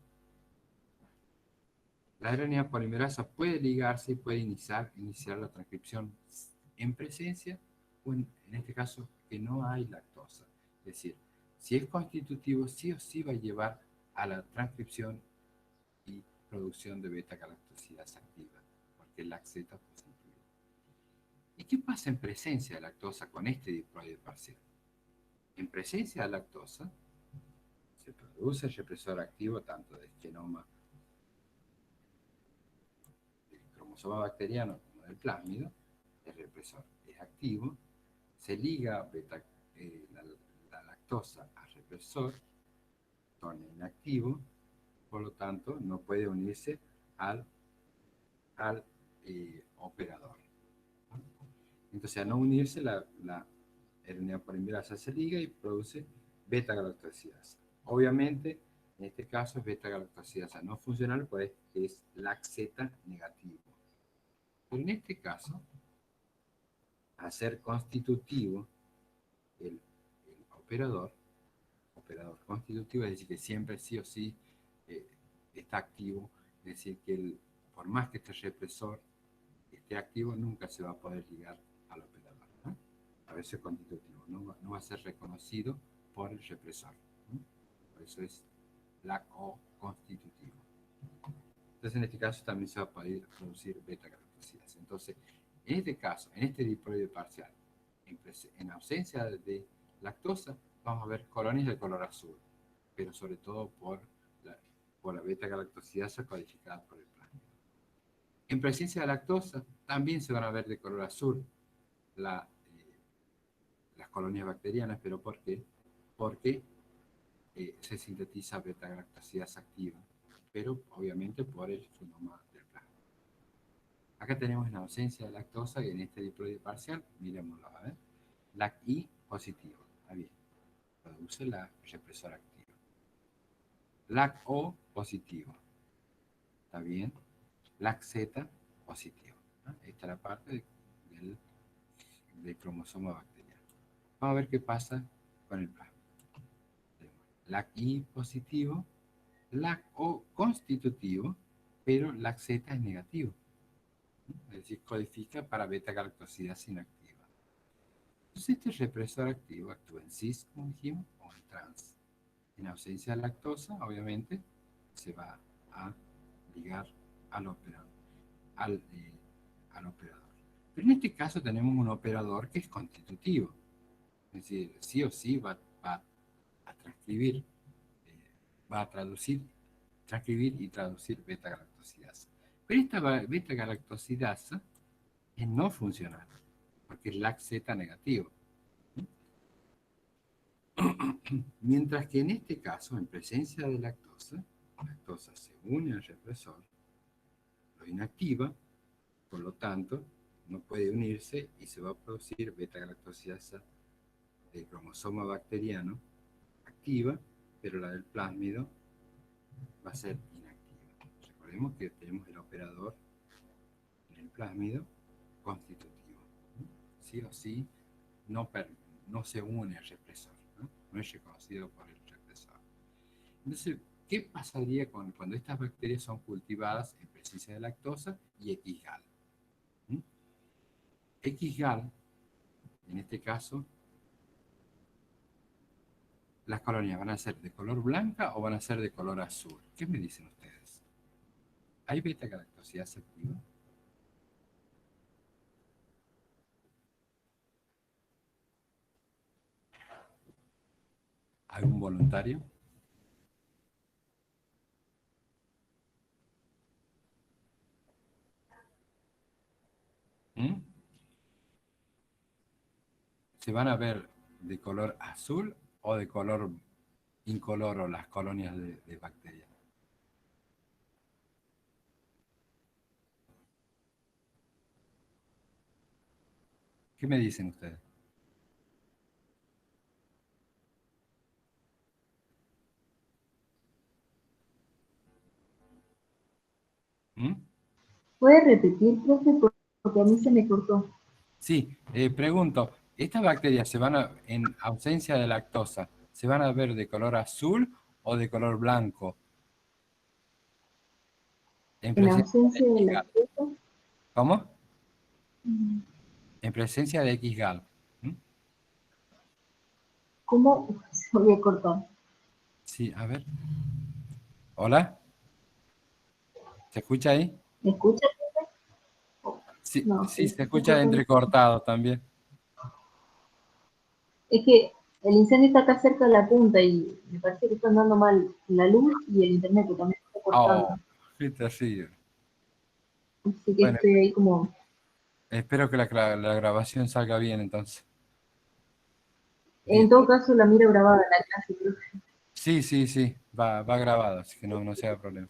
la RNA polimerasa puede ligarse y puede iniciar la transcripción en presencia o en este caso que no hay lactosa. Es decir, si es constitutivo, sí o sí va a llevar a la transcripción y producción de beta-galactosidasa activa, porque el LAC-Z positivo. ¿Y qué pasa en presencia de lactosa con este diploide parcial? En presencia de lactosa se produce el represor activo tanto del genoma del cromosoma bacteriano como del plásmido. El represor es activo, se liga la lactosa al represor, torna inactivo, por lo tanto no puede unirse al operador. Entonces, al no unirse, la RNA polimerasa se liga y produce beta-galactosidasa. Obviamente, en este caso es beta-galactosidasa no funcional, pues es LAC-Z negativo. Pero en este caso, al ser constitutivo el operador constitutivo, es decir, que siempre sí o sí está activo, es decir, que por más que este represor esté activo, nunca se va a poder ligar al operador, ¿no? A veces constitutivo, no va a ser reconocido por el represor, ¿no? Por eso es LAC-O constitutivo. Entonces, en este caso también se va a poder producir beta-galactosidasa. Entonces, en este caso, en este diploide parcial, en ausencia de lactosa, vamos a ver colonias de color azul, pero sobre todo por la beta-galactosidasa codificada por el plásmido. En presencia de lactosa, también se van a ver de color azul las colonias bacterianas, pero ¿por qué? Porque se sintetiza beta-galactosidasa activa, pero obviamente por el genoma del plasma. Acá tenemos en ausencia de lactosa y en este diploide parcial, miremoslo a ver, LAC-I positivo, está bien, produce la represora activa. LAC-O positivo, está bien, LAC-Z positivo, ¿no? Esta es la parte del cromosoma bacteriano. Vamos a ver qué pasa con el plasma. LAC-I positivo, LAC-O constitutivo, pero LAC-Z es negativo. Es decir, codifica para beta-galactosidasa inactiva. Entonces, este represor activo actúa en cis, como dijimos, o en trans. En ausencia de lactosa, obviamente, se va a ligar al al operador. Pero en este caso tenemos un operador que es constitutivo. Es decir, sí o sí va a transcribir, va a transcribir y traducir beta-galactosidasa. Pero esta beta-galactosidasa es no funcional, porque es LAC-Z negativo. Mientras que en este caso, en presencia de lactosa, la lactosa se une al represor, lo inactiva, por lo tanto, no puede unirse y se va a producir beta-galactosidasa del cromosoma bacteriano activa, pero la del plásmido va a ser inactiva. Recordemos que tenemos el operador en el plásmido constitutivo. Sí o sí, no se une al represor, no es reconocido por el represor. Entonces, ¿qué pasaría cuando estas bacterias son cultivadas en presencia de lactosa y XGAL? XGAL, en este caso, las colonias van a ser de color blanca o van a ser de color azul. ¿Qué me dicen ustedes? ¿Hay beta-galactosidasa activa? ¿Algún voluntario? ¿Mm? ¿Se van a ver de color azul o de color incoloro las colonias de bacterias? ¿Qué me dicen ustedes? ¿Mm? ¿Puede repetir, profe? Porque a mí se me cortó. Sí, pregunto, ¿estas bacterias en ausencia de lactosa, se van a ver de color azul o de color blanco? En En presencia de ausencia de XGAL. lactosa, ¿Cómo? En presencia de XGAL. ¿Mm? ¿cómo? Uf, se me había cortado. Sí, a ver. ¿Hola? ¿Se escucha ahí? ¿Me escucha? Sí, No, sí, se se escucha cortó. entrecortado también. Es que el incendio está acá cerca de la punta y me parece que están dando mal la luz y el internet que también está cortando. Oh, qué terrible. Así que Bueno, estoy ahí como... espero que la grabación salga bien entonces. En Bien. todo caso, la miro grabada en la clase, profe. Sí, sí, sí, va grabado, así que no se haga problema.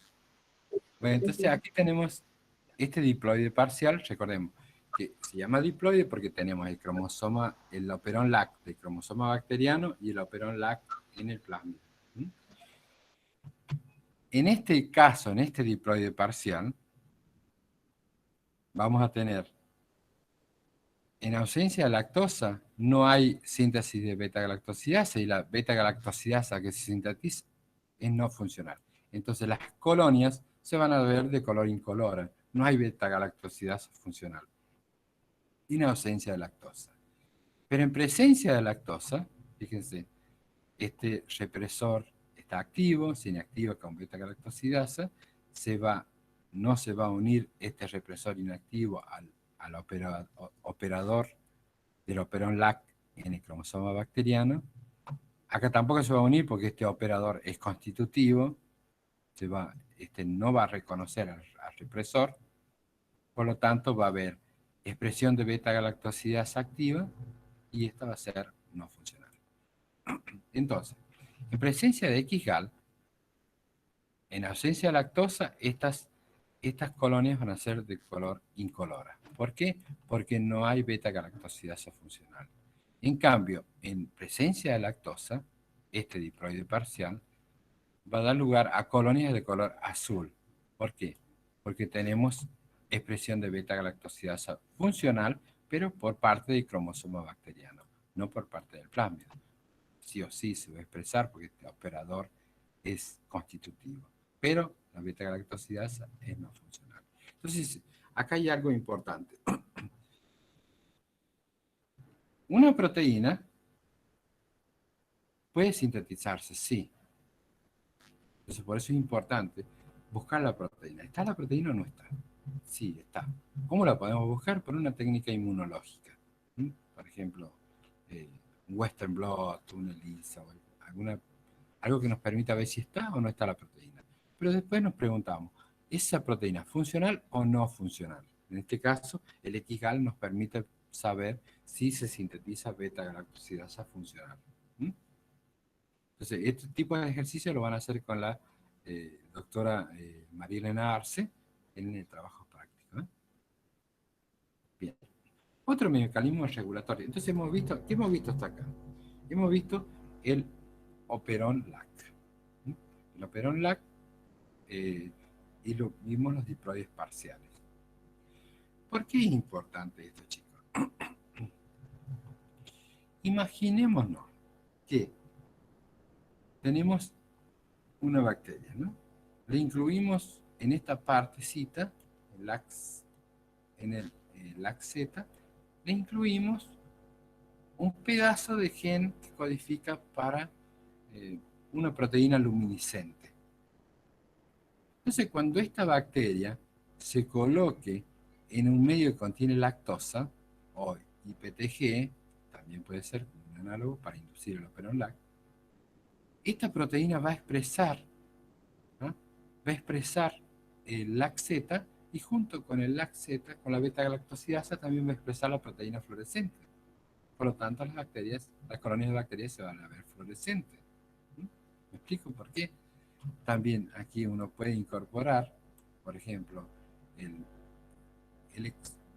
Bueno, entonces aquí tenemos este diploide parcial, recordemos que se llama diploide porque tenemos el cromosoma, el operón LAC del cromosoma bacteriano y el operón LAC en el plasmid. ¿Mm? En este caso, en este diploide parcial, vamos a tener, en ausencia de lactosa, no hay síntesis de beta-galactosidasa y la beta-galactosidasa que se sintetiza es no funcional. Entonces las colonias se van a ver de color incolora. No hay beta-galactosidasa funcional. En ausencia de lactosa. Pero en presencia de lactosa, fíjense, este represor está activo, se inactiva con beta-galactosidasa, no se va a unir este represor inactivo al operador del operón LAC en el cromosoma bacteriano. Acá tampoco se va a unir porque este operador es constitutivo, no va a reconocer al represor, por lo tanto va a haber expresión de beta-galactosidasa activa y esta va a ser no funcional. Entonces, en presencia de XGAL, en ausencia de lactosa, estas colonias van a ser de color incolora. ¿Por qué? Porque no hay beta-galactosidasa funcional. En cambio, en presencia de lactosa, este diploide parcial va a dar lugar a colonias de color azul. ¿Por qué? Porque tenemos expresión de beta-galactosidasa funcional, pero por parte del cromosoma bacteriano, no por parte del plásmido. Sí o sí se va a expresar porque este operador es constitutivo, pero la beta-galactosidasa es no funcional. Entonces, acá hay algo importante. Una proteína puede sintetizarse, sí. Entonces, por eso es importante buscar la proteína. ¿Está la proteína o no está? Sí, está. ¿Cómo la podemos buscar? Por una técnica inmunológica. ¿Mm? Por ejemplo, Western blot, una ELISA, o algo que nos permita ver si está o no está la proteína. Pero después nos preguntamos, ¿esa proteína es funcional o no funcional? En este caso, el XGAL nos permite saber si se sintetiza beta-galactosidasa funcional. ¿Mm? Entonces, este tipo de ejercicio lo van a hacer con la doctora Marilena Arce en el trabajo práctico. ¿Eh? Bien. Otro mecanismo es regulatorio. Entonces hemos visto, ¿qué hemos visto hasta acá? Hemos visto el operón LAC. ¿Mm? El operón LAC y vimos los diploides parciales. ¿Por qué es importante esto, chicos? Imaginémonos que tenemos una bacteria, ¿no? Le incluimos en esta partecita, en el LAC-Z, le incluimos un pedazo de gen que codifica para una proteína luminiscente. Entonces, cuando esta bacteria se coloque en un medio que contiene lactosa, o IPTG, también puede ser un análogo para inducir el operón LAC, esta proteína va a expresar, ¿no? Va a expresar el LAC-Z y junto con el LAC-Z, con la beta-galactosidasa, también va a expresar la proteína fluorescente. Por lo tanto, las colonias de bacterias se van a ver fluorescentes. ¿Mm? ¿Me explico por qué? También aquí uno puede incorporar, por ejemplo, el,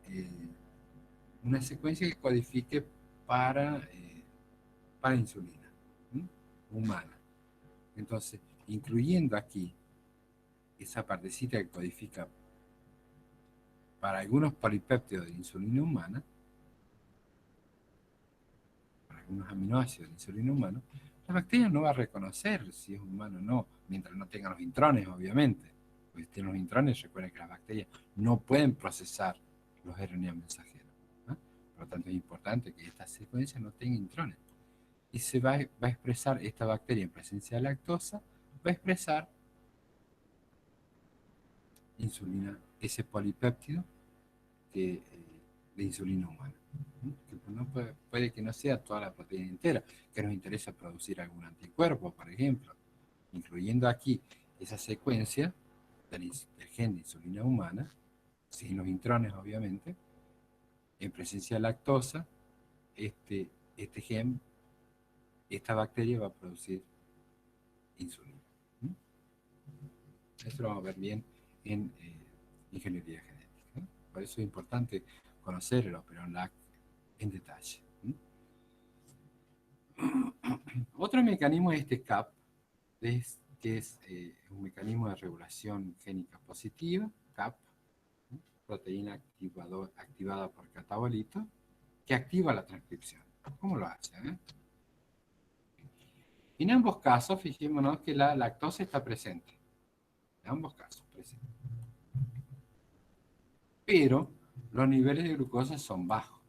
eh, una secuencia que codifique para insulina, ¿m? Humana. Entonces, incluyendo aquí esa partecita que codifica para algunos polipéptidos de insulina humana, para algunos aminoácidos de insulina humana, la bacteria no va a reconocer si es humano o no, mientras no tenga los intrones, obviamente. Pues si tienen los intrones, recuerden que las bacterias no pueden procesar los RNA mensajeros. ¿No? Por lo tanto, es importante que esta secuencia no tenga intrones. Y se va a expresar esta bacteria en presencia de lactosa, va a expresar insulina, ese polipéptido de insulina humana. Que no puede que no sea toda la proteína entera, que nos interesa producir algún anticuerpo, por ejemplo, incluyendo aquí esa secuencia del gen de insulina humana, sin los intrones obviamente, en presencia de lactosa, este gen, esta bacteria va a producir insulina. Esto lo vamos a ver bien en ingeniería genética. ¿No? Por eso es importante conocer el operón LAC en detalle. Otro mecanismo es este CAP, que es un mecanismo de regulación génica positiva, CAP, ¿no? Proteína activada por catabolito, que activa la transcripción. ¿Cómo lo hace? En ambos casos, fijémonos que la lactosa está presente. En ambos casos presente. Pero los niveles de glucosa son bajos.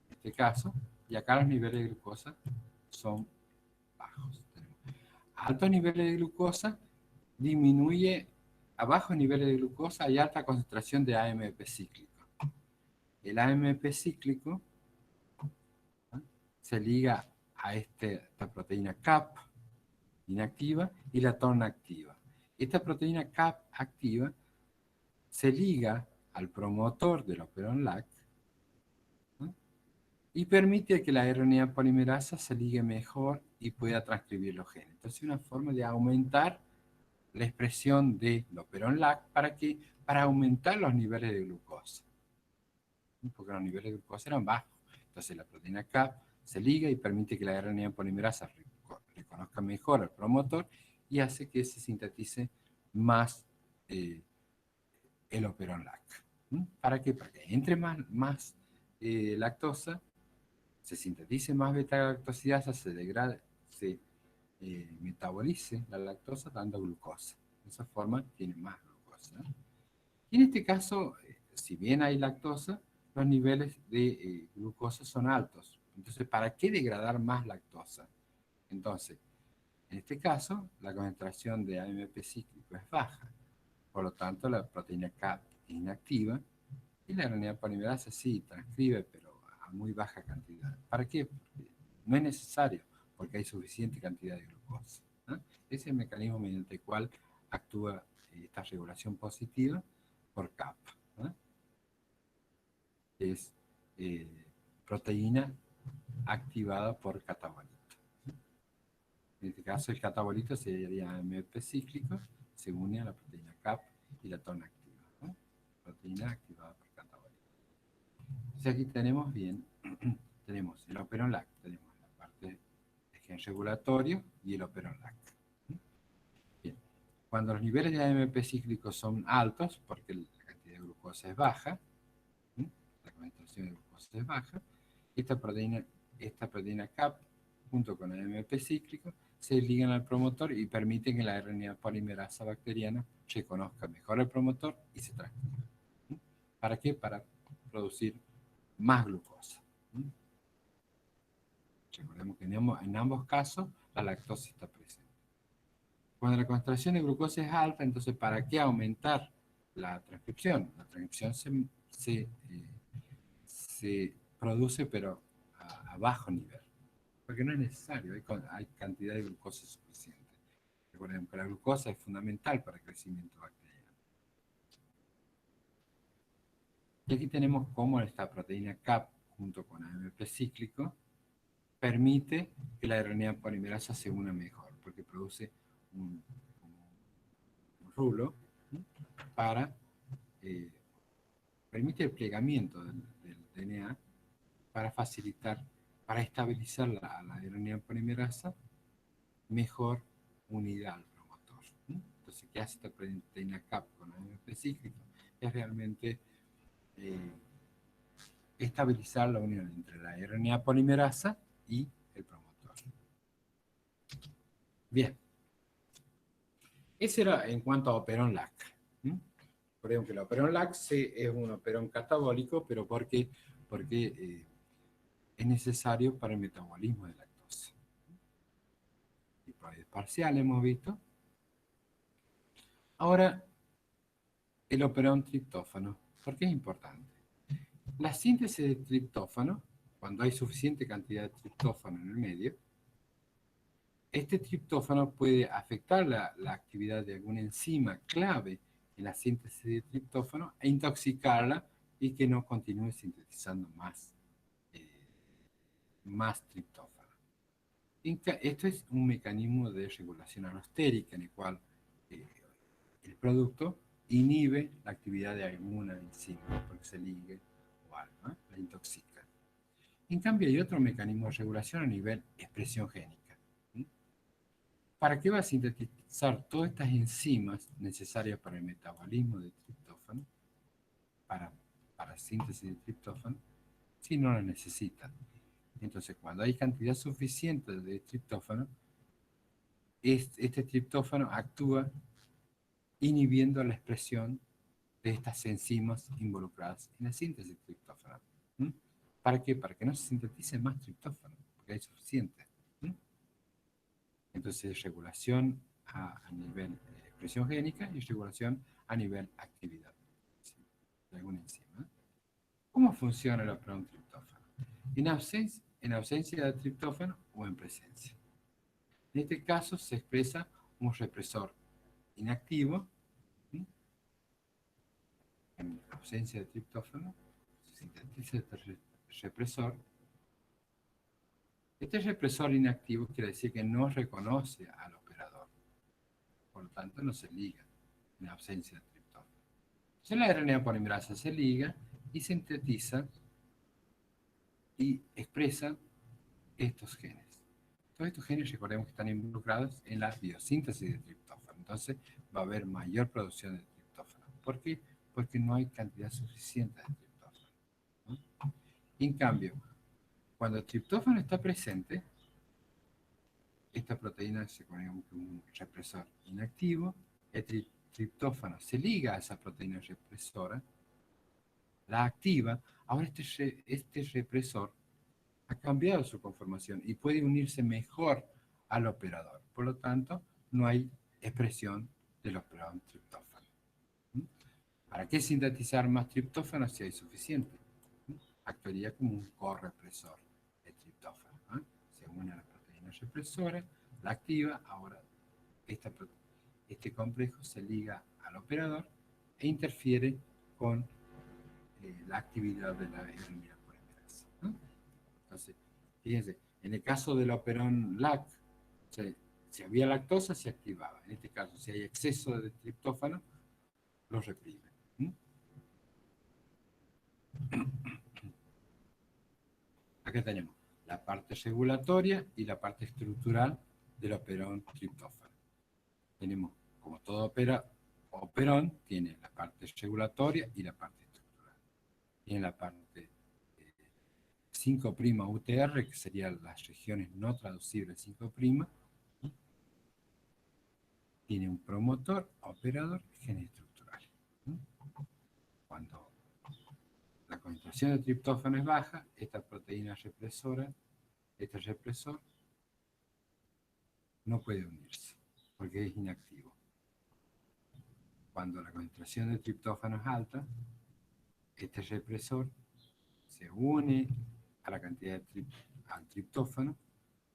En este caso, y acá los niveles de glucosa son bajos. Altos niveles de glucosa disminuye, a bajos niveles de glucosa hay alta concentración de AMP cíclico. El AMP cíclico, ¿no? Se liga a esta proteína CAP inactiva y la TORN activa. Esta proteína CAP activa se liga al promotor del operón LAC, ¿no? Y permite que la RNA polimerasa se ligue mejor y pueda transcribir los genes. Entonces es una forma de aumentar la expresión del operón LAC para aumentar los niveles de glucosa. Porque los niveles de glucosa eran bajos. Entonces la proteína CAP se liga y permite que la RNA polimerasa reconozca mejor al promotor y hace que se sintetice más el operón LAC. ¿Para qué? Para que entre más lactosa, se sintetice más beta-galactosidasa, se degrade, se metabolice la lactosa dando glucosa. De esa forma tiene más glucosa. Y en este caso, si bien hay lactosa, los niveles de glucosa son altos. Entonces, ¿para qué degradar más lactosa? Entonces, en este caso, la concentración de AMP cíclico es baja. Por lo tanto, la proteína K es inactiva y la RNA polimerasa sí transcribe, pero a muy baja cantidad. ¿Para qué? Porque no es necesario, porque hay suficiente cantidad de glucosa, ¿no? Ese es el mecanismo mediante el cual actúa esta regulación positiva por kappa, ¿no? Es proteína activada por catabolito. En este caso, el catabolito sería AMP cíclico, se une a la proteína CAP y la tona activa, ¿no? Proteína activada por catabolito. Entonces aquí tenemos bien, tenemos el operon LAC, tenemos la parte de gen regulatorio y el operon LAC. Bien. Cuando los niveles de AMP cíclicos son altos, porque la cantidad de glucosa es baja, la concentración de glucosa es baja, esta proteína CAP junto con el AMP cíclico se ligan al promotor y permiten que la RNA polimerasa bacteriana reconozca mejor el promotor y se transcriba. ¿Para qué? Para producir más glucosa. Recordemos que en ambos casos la lactosa está presente. Cuando la concentración de glucosa es alta, entonces ¿para qué aumentar la transcripción? La transcripción se produce pero a bajo nivel, porque no es necesario, hay cantidad de glucosa suficiente. Recuerden que la glucosa es fundamental para el crecimiento bacteriano. Y aquí tenemos cómo esta proteína CAP junto con AMP cíclico permite que la RNA polimerasa se una mejor, porque produce un rulo, ¿sí? Para permite el plegamiento del DNA para facilitar, para estabilizar la RNA polimerasa mejor unida al promotor, ¿sí? Entonces, ¿qué hace esta proteína CAP con AMP cíclico? Es realmente estabilizar la unión entre la RNA polimerasa y el promotor. Bien. Ese era en cuanto a operón LAC. Por ejemplo, el operón LAC es un operón catabólico, pero porque es necesario para el metabolismo de lactosa. Tipo parcial hemos visto. Ahora, el operón triptófano. ¿Por qué es importante? La síntesis de triptófano, cuando hay suficiente cantidad de triptófano en el medio, este triptófano puede afectar la actividad de alguna enzima clave en la síntesis de triptófano e intoxicarla y que no continúe sintetizando más triptófano. Esto es un mecanismo de regulación alostérica en el cual el producto inhibe la actividad de alguna enzima porque se ligue o algo, ¿no? La intoxica. En cambio, hay otro mecanismo de regulación a nivel expresión génica. ¿Para qué va a sintetizar todas estas enzimas necesarias para el metabolismo de triptófano, para síntesis de triptófano, si no la necesitan? Entonces, cuando hay cantidad suficiente de triptófano, este triptófano actúa inhibiendo la expresión de estas enzimas involucradas en la síntesis de triptófano. ¿Para qué? Para que no se sintetice más triptófano, porque hay suficiente. Entonces, regulación a nivel expresión génica y regulación a nivel actividad, ¿sí? De alguna enzima. ¿Cómo funciona el operón triptófano? En ausencia de triptófano o en presencia. En este caso se expresa un represor inactivo, ¿sí? En ausencia de triptófano se sintetiza este represor. Este represor inactivo quiere decir que no reconoce al operador, por lo tanto no se liga en ausencia de triptófano. Entonces la RNA polimerasa se liga y sintetiza y expresa estos genes. Todos estos genes, recordemos que están involucrados en la biosíntesis de triptófano. Entonces va a haber mayor producción de triptófano. ¿Por qué? Porque no hay cantidad suficiente de triptófano, ¿no? En cambio, cuando el triptófano está presente, esta proteína se conoce como un represor inactivo, el triptófano se liga a esa proteína represora, la activa, ahora este represor ha cambiado su conformación y puede unirse mejor al operador. Por lo tanto, no hay expresión del operador triptófano. ¿Para qué sintetizar más triptófano si hay suficiente? Actuaría como un correpresor de triptófano. Se une a la proteína represora, la activa, ahora este complejo se liga al operador e interfiere con la actividad de la RNA polimerasa. Entonces, fíjense, en el caso del operón LAC, si había lactosa, se activaba. En este caso, si hay exceso de triptófano, lo reprime. Acá tenemos la parte regulatoria y la parte estructural del operón triptófano. Tenemos, como todo operón, tiene la parte regulatoria y la parte estructural. Tiene la parte 5' UTR, que serían las regiones no traducibles 5'. Tiene un promotor, operador y genes estructurales. Cuando la concentración de triptófano es baja, esta proteína represora, este represor, no puede unirse, porque es inactivo. Cuando la concentración de triptófano es alta, este represor se une a la cantidad al triptófano,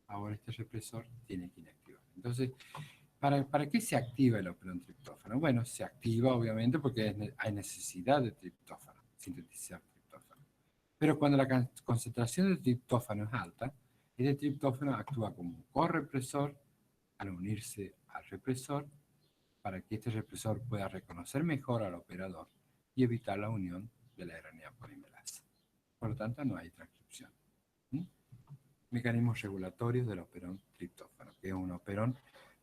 ahora este represor tiene que inactivar. Entonces, ¿para qué se activa el operón triptófano? Bueno, se activa obviamente porque hay necesidad de triptófano, sintetizar triptófano. Pero cuando la concentración de triptófano es alta, este triptófano actúa como un correpresor al unirse al represor para que este represor pueda reconocer mejor al operador y evitar la unión de la RNA polimerasa. Por lo tanto, no hay transcripción. Mecanismos regulatorios del operón triptófano, que es un operón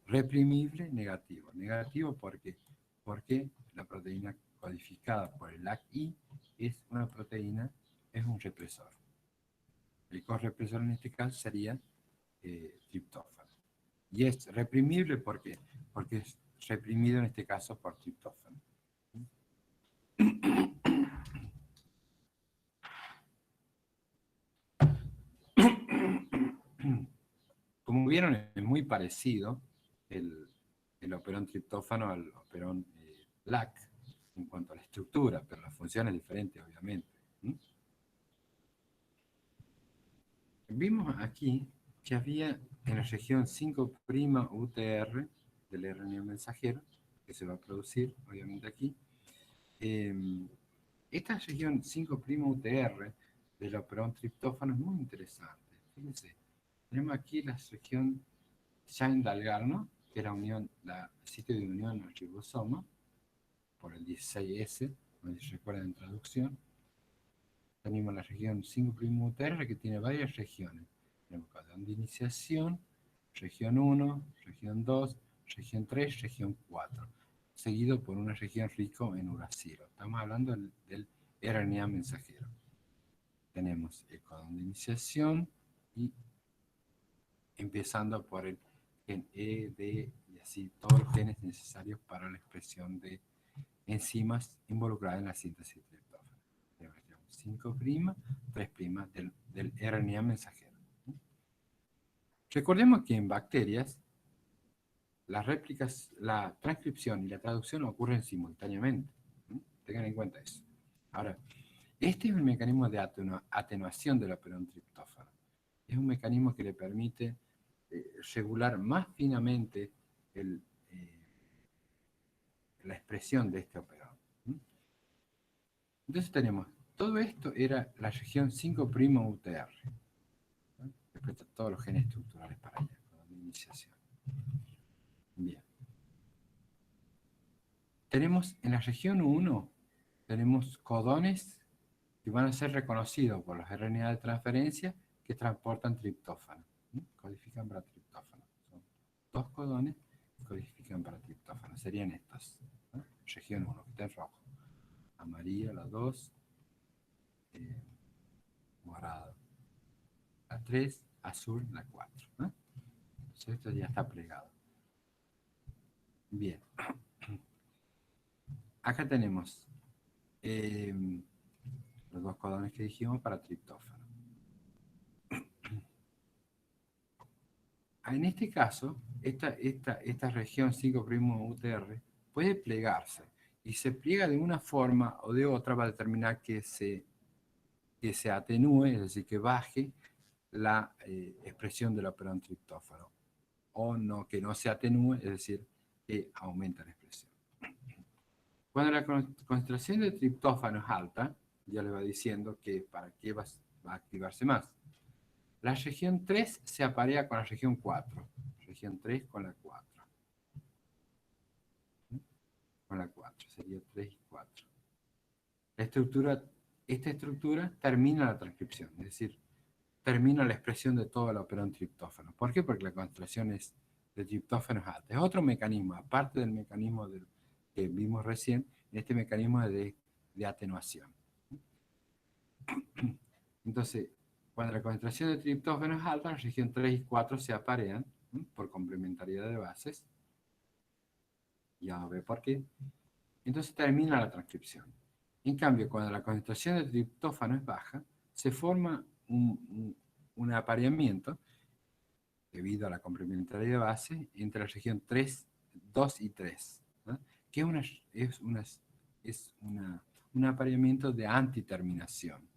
reprimible negativo. Negativo porque la proteína codificada por el LAC-I es una proteína, es un represor. El correpresor en este caso sería triptófano. Y es reprimible porque es reprimido en este caso por triptófano. Como vieron, es muy parecido el operón triptófano al operón LAC en cuanto a la estructura, pero la función es diferente, obviamente. Vimos aquí que había en la región 5' UTR del RNA mensajero, que se va a producir, obviamente, aquí. Esta región 5' UTR del operón triptófano es muy interesante. Fíjense, tenemos aquí la región Shine-Dalgarno, que es la sitio de unión al ribosoma, por el 16S, no sé si recuerdan en traducción. Tenemos la región 5' UTR, que tiene varias regiones. Tenemos codón de iniciación, región 1, región 2, región 3, región 4, seguido por una región rico en uracilo. Estamos hablando del RNA mensajero. Tenemos el codón de iniciación y empezando por el gen E, D y así, todos los genes necesarios para la expresión de enzimas involucradas en la síntesis de triptófano. 5', 3' del RNA mensajero. Recordemos que en bacterias las réplicas, la transcripción y la traducción ocurren simultáneamente. Tengan en cuenta eso. Ahora, este es el mecanismo de atenuación del operón triptófano. Es un mecanismo que le permite regular más finamente la expresión de este operón. Entonces tenemos, todo esto era la región 5' UTR. Después todos los genes estructurales para allá, con la iniciación. Bien. Tenemos en la región 1, tenemos codones que van a ser reconocidos por los RNA de transferencia que transportan triptófano. Codifican para triptófano. Son 2 codones que codifican para triptófano. Serían estos. Región 1, que está en rojo. Amarilla, la 2. Morado, la 3. Azul, la 4. Entonces esto ya está plegado. Bien. Acá tenemos los 2 codones que dijimos para triptófano. En este caso, esta región 5' UTR puede plegarse y se pliega de una forma o de otra para determinar que se atenúe, es decir, que baje la expresión del operón triptófano, o no, que no se atenúe, es decir, que aumenta la expresión. Cuando la concentración de triptófano es alta, ya le va diciendo que para qué va a activarse más. La región 3 se aparea con la región 4. Región 3 con la 4. Con la 4, sería 3 y 4. Esta estructura termina la transcripción, es decir, termina la expresión de todo el operón triptófano. ¿Por qué? Porque la concentración de triptófano es alta. Es otro mecanismo, aparte del mecanismo que vimos recién, este mecanismo de atenuación. Entonces, cuando la concentración de triptófano es alta, la región 3 y 4 se aparean por complementariedad de bases. Ya va a ver por qué. Entonces termina la transcripción. En cambio, cuando la concentración de triptófano es baja, se forma un apareamiento debido a la complementariedad de base entre la región 3, 2 y 3, ¿no? Que es un apareamiento de antiterminación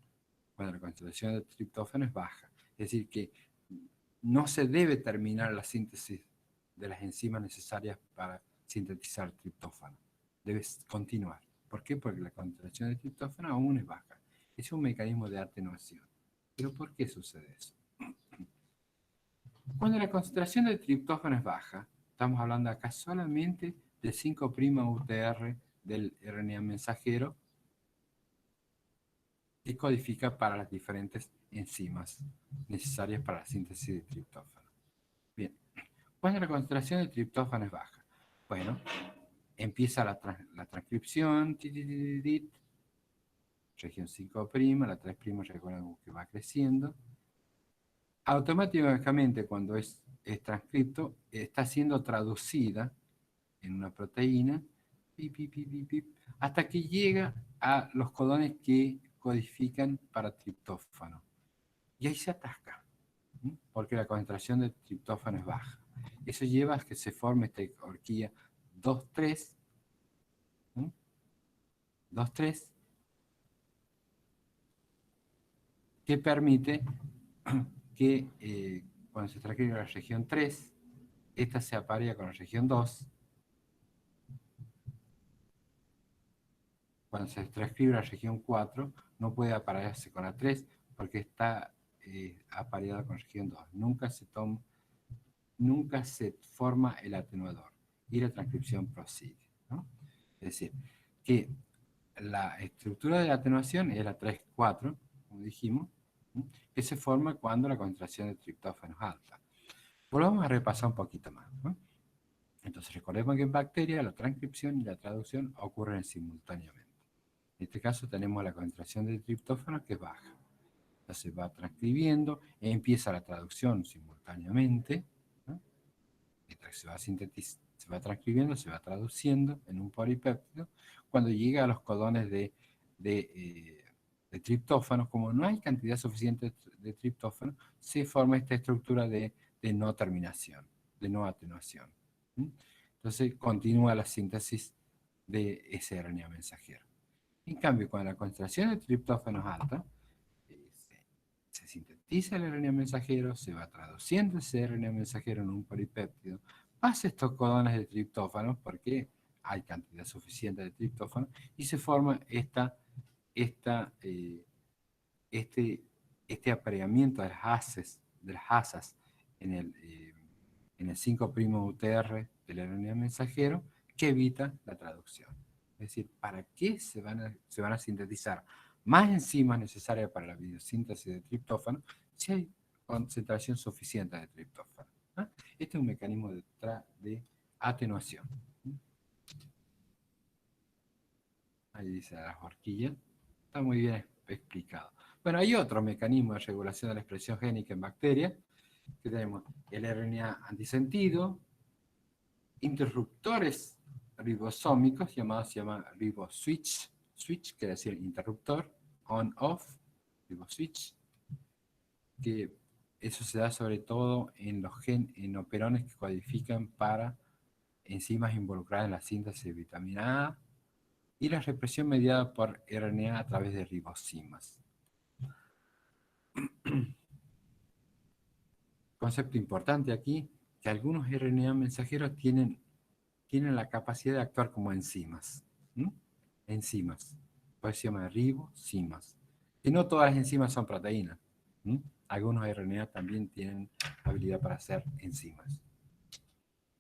cuando la concentración de triptófano es baja. Es decir, que no se debe terminar la síntesis de las enzimas necesarias para sintetizar triptófano. Debe continuar. ¿Por qué? Porque la concentración de triptófano aún es baja. Es un mecanismo de atenuación. ¿Pero por qué sucede eso? Cuando la concentración de triptófano es baja, estamos hablando acá solamente de 5' UTR del RNA mensajero que codifica para las diferentes enzimas necesarias para la síntesis de triptófano. Bien, cuando la concentración de triptófano es baja, bueno, empieza la transcripción, región 5', la 3' recuerden que va creciendo. Automáticamente cuando es transcripto, está siendo traducida en una proteína, hasta que llega a los codones que codifican para triptófano. Y ahí se atasca, porque la concentración de triptófano es baja. Eso lleva a que se forme esta horquilla 2,3, 2,3, que permite que cuando se transcribe la región 3, esta se aparea con la región 2. Cuando se transcribe la región 4, no puede aparearse con la 3 porque está apareada con la región 2. Nunca se forma el atenuador y la transcripción prosigue, ¿no? Es decir, que la estructura de la atenuación es la 3,4, como dijimos, ¿no? Que se forma cuando la concentración de triptófano es alta. Volvamos a repasar un poquito más, ¿no? Entonces recordemos que en bacterias la transcripción y la traducción ocurren simultáneamente. En este caso tenemos la concentración de triptófano que es baja. Entonces va transcribiendo, empieza la traducción simultáneamente, ¿no? Mientras se va transcribiendo, se va traduciendo en un polipéptido. Cuando llega a los codones de triptófano, como no hay cantidad suficiente de triptófano, se forma esta estructura de no terminación, de no atenuación. Entonces continúa la síntesis de ese RNA mensajero. En cambio, cuando la concentración de triptófano es alta, se sintetiza el RNA mensajero, se va traduciendo ese RNA mensajero en un polipéptido, pasa estos codones de triptófano porque hay cantidad suficiente de triptófano y se forma este apareamiento de las asas en el 5' UTR del RNA mensajero que evita la traducción. Es decir, ¿para qué se van a sintetizar más enzimas necesarias para la biosíntesis de triptófano si hay concentración suficiente de triptófano? ¿Ah? Este es un mecanismo de atenuación. Ahí dice las horquillas. Está muy bien explicado. Bueno, hay otro mecanismo de regulación de la expresión génica en bacterias, que tenemos el RNA antisentido, interruptores ribosómicos, se llama riboswitch, switch quiere decir interruptor, on-off, riboswitch, que eso se da sobre todo en operones que codifican para enzimas involucradas en la síntesis de vitamina A, y la represión mediada por RNA a través de ribosimas. Concepto importante aquí, que algunos RNA mensajeros tienen la capacidad de actuar como enzimas. ¿Mm? Enzimas. Por eso se llama ribosimas. Y no todas las enzimas son proteínas. ¿Mm? Algunos RNA también tienen habilidad para ser enzimas.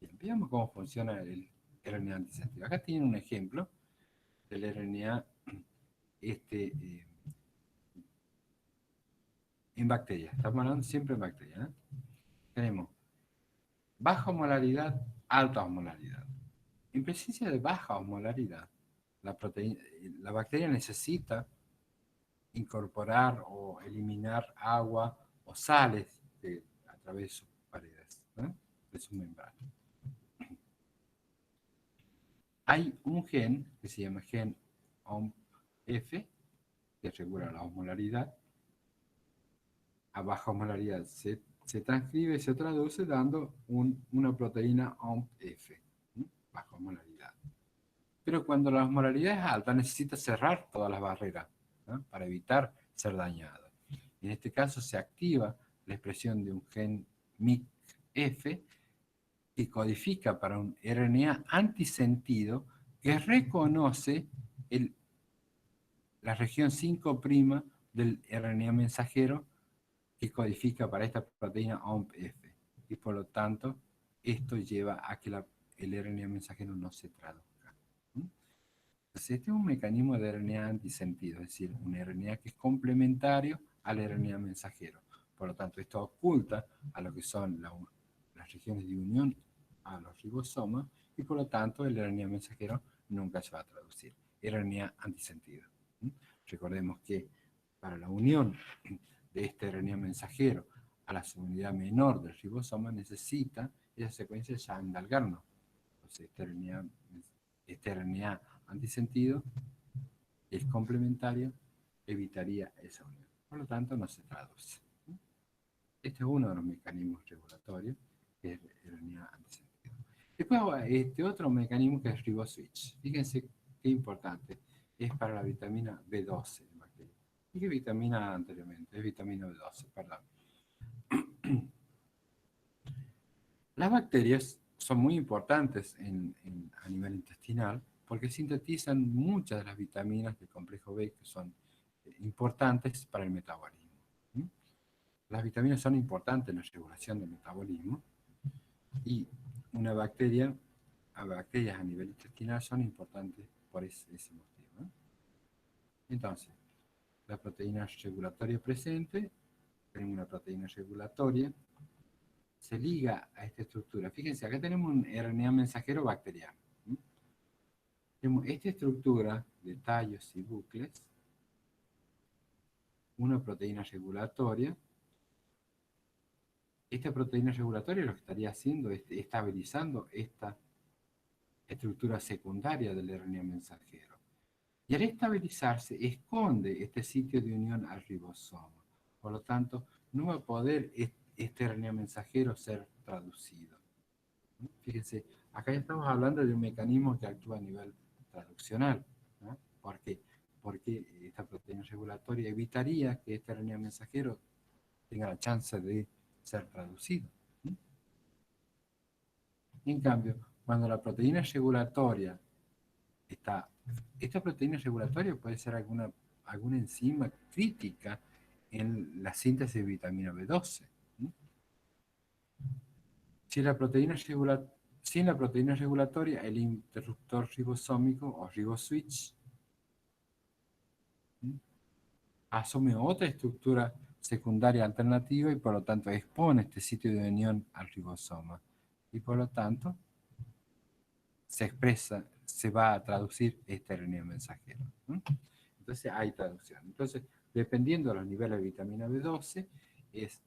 Bien, veamos cómo funciona el RNA antisentido. Acá tienen un ejemplo del RNA en bacterias. Estamos hablando siempre en bacterias. ¿Eh? Tenemos baja osmolaridad, alta osmolaridad. En presencia de baja osmolaridad, la bacteria necesita incorporar o eliminar agua o sales a través de sus paredes, ¿no? De su membrana. Hay un gen que se llama gen OMP-F, que regula la osmolaridad. A baja osmolaridad se transcribe y se traduce dando una proteína OMP-F, ¿no? Baja osmolaridad. Pero cuando la osmolaridad es alta, necesita cerrar todas las barreras, ¿no? Para evitar ser dañado. En este caso se activa la expresión de un gen MIC-F que codifica para un RNA antisentido que reconoce la región 5' del RNA mensajero que codifica para esta proteína OMP-F. Y por lo tanto, esto lleva a que el RNA mensajero no se traduzca. Entonces, este es un mecanismo de RNA antisentido, es decir, un RNA que es complementario al RNA mensajero. Por lo tanto, esto oculta a lo que son las regiones de unión a los ribosomas y por lo tanto el RNA mensajero nunca se va a traducir. RNA antisentido. Recordemos que para la unión de este RNA mensajero a la subunidad menor del ribosoma necesita esa secuencia ya en Dalgarno. Entonces este RNA antisentido es complementario, evitaría esa unión. Por lo tanto, no se traduce. Este es uno de los mecanismos regulatorios, que es el RNA antisentido. Después, otro mecanismo que es riboswitch. Fíjense qué importante. Es para la vitamina B12 en bacterias. ¿Y qué vitamina anteriormente? Es vitamina B12, perdón. Las bacterias son muy importantes a nivel intestinal porque sintetizan muchas de las vitaminas del complejo B que son importantes para el metabolismo. Las vitaminas son importantes en la regulación del metabolismo y bacterias a nivel intestinal son importantes por ese motivo. Entonces, la proteína regulatoria presente, tenemos una proteína regulatoria, se liga a esta estructura. Fíjense, acá tenemos un RNA mensajero bacteriano. Tenemos esta estructura de tallos y bucles, una proteína regulatoria. Esta proteína regulatoria lo que estaría haciendo es estabilizando esta estructura secundaria del RNA mensajero. Y al estabilizarse, esconde este sitio de unión al ribosoma. Por lo tanto, no va a poder este RNA mensajero ser traducido. Fíjense, acá ya estamos hablando de un mecanismo que actúa a nivel traduccional. ¿No? ¿Por qué? Porque esta proteína regulatoria evitaría que este RNA mensajero tenga la chance de ser traducido. En cambio, cuando la proteína regulatoria esta proteína regulatoria puede ser alguna enzima crítica en la síntesis de vitamina B12. Sin la proteína regulatoria, el interruptor ribosómico o riboswitch asume otra estructura secundaria alternativa y por lo tanto expone este sitio de unión al ribosoma. Y por lo tanto se va a traducir este RNA mensajero. Entonces hay traducción. Entonces, dependiendo de los niveles de vitamina B12, es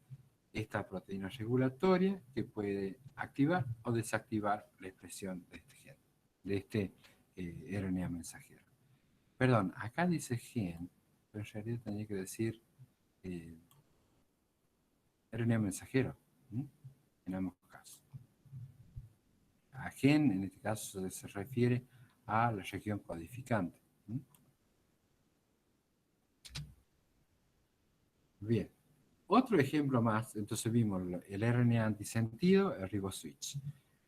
esta proteína regulatoria que puede activar o desactivar la expresión de este gen, de este RNA mensajero. Perdón, acá dice gen, pero en realidad tenía que decir RNA mensajero, en ambos casos. A gen, en este caso, se refiere a la región codificante. Bien. Otro ejemplo más, entonces vimos el RNA antisentido, el riboswitch.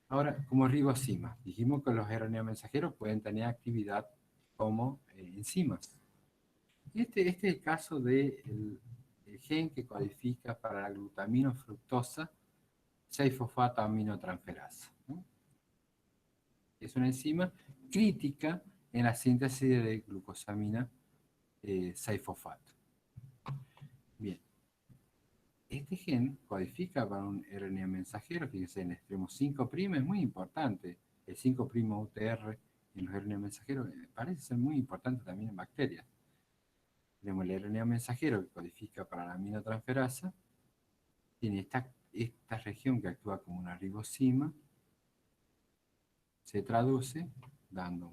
Ahora, como ribosima, dijimos que los RNA mensajeros pueden tener actividad como enzimas. Este es el caso del gen que codifica para la glutamino fructosa 6-fosfato aminotransferasa, ¿no? Es una enzima crítica en la síntesis de glucosamina 6-fosfato. Bien. Este gen codifica para un RNA mensajero, fíjense, en el extremo 5' es muy importante. El 5' UTR en los RNA mensajeros parece ser muy importante también en bacterias. Tenemos el RNA mensajero que codifica para la aminotransferasa, tiene esta región que actúa como una ribosima, se traduce dando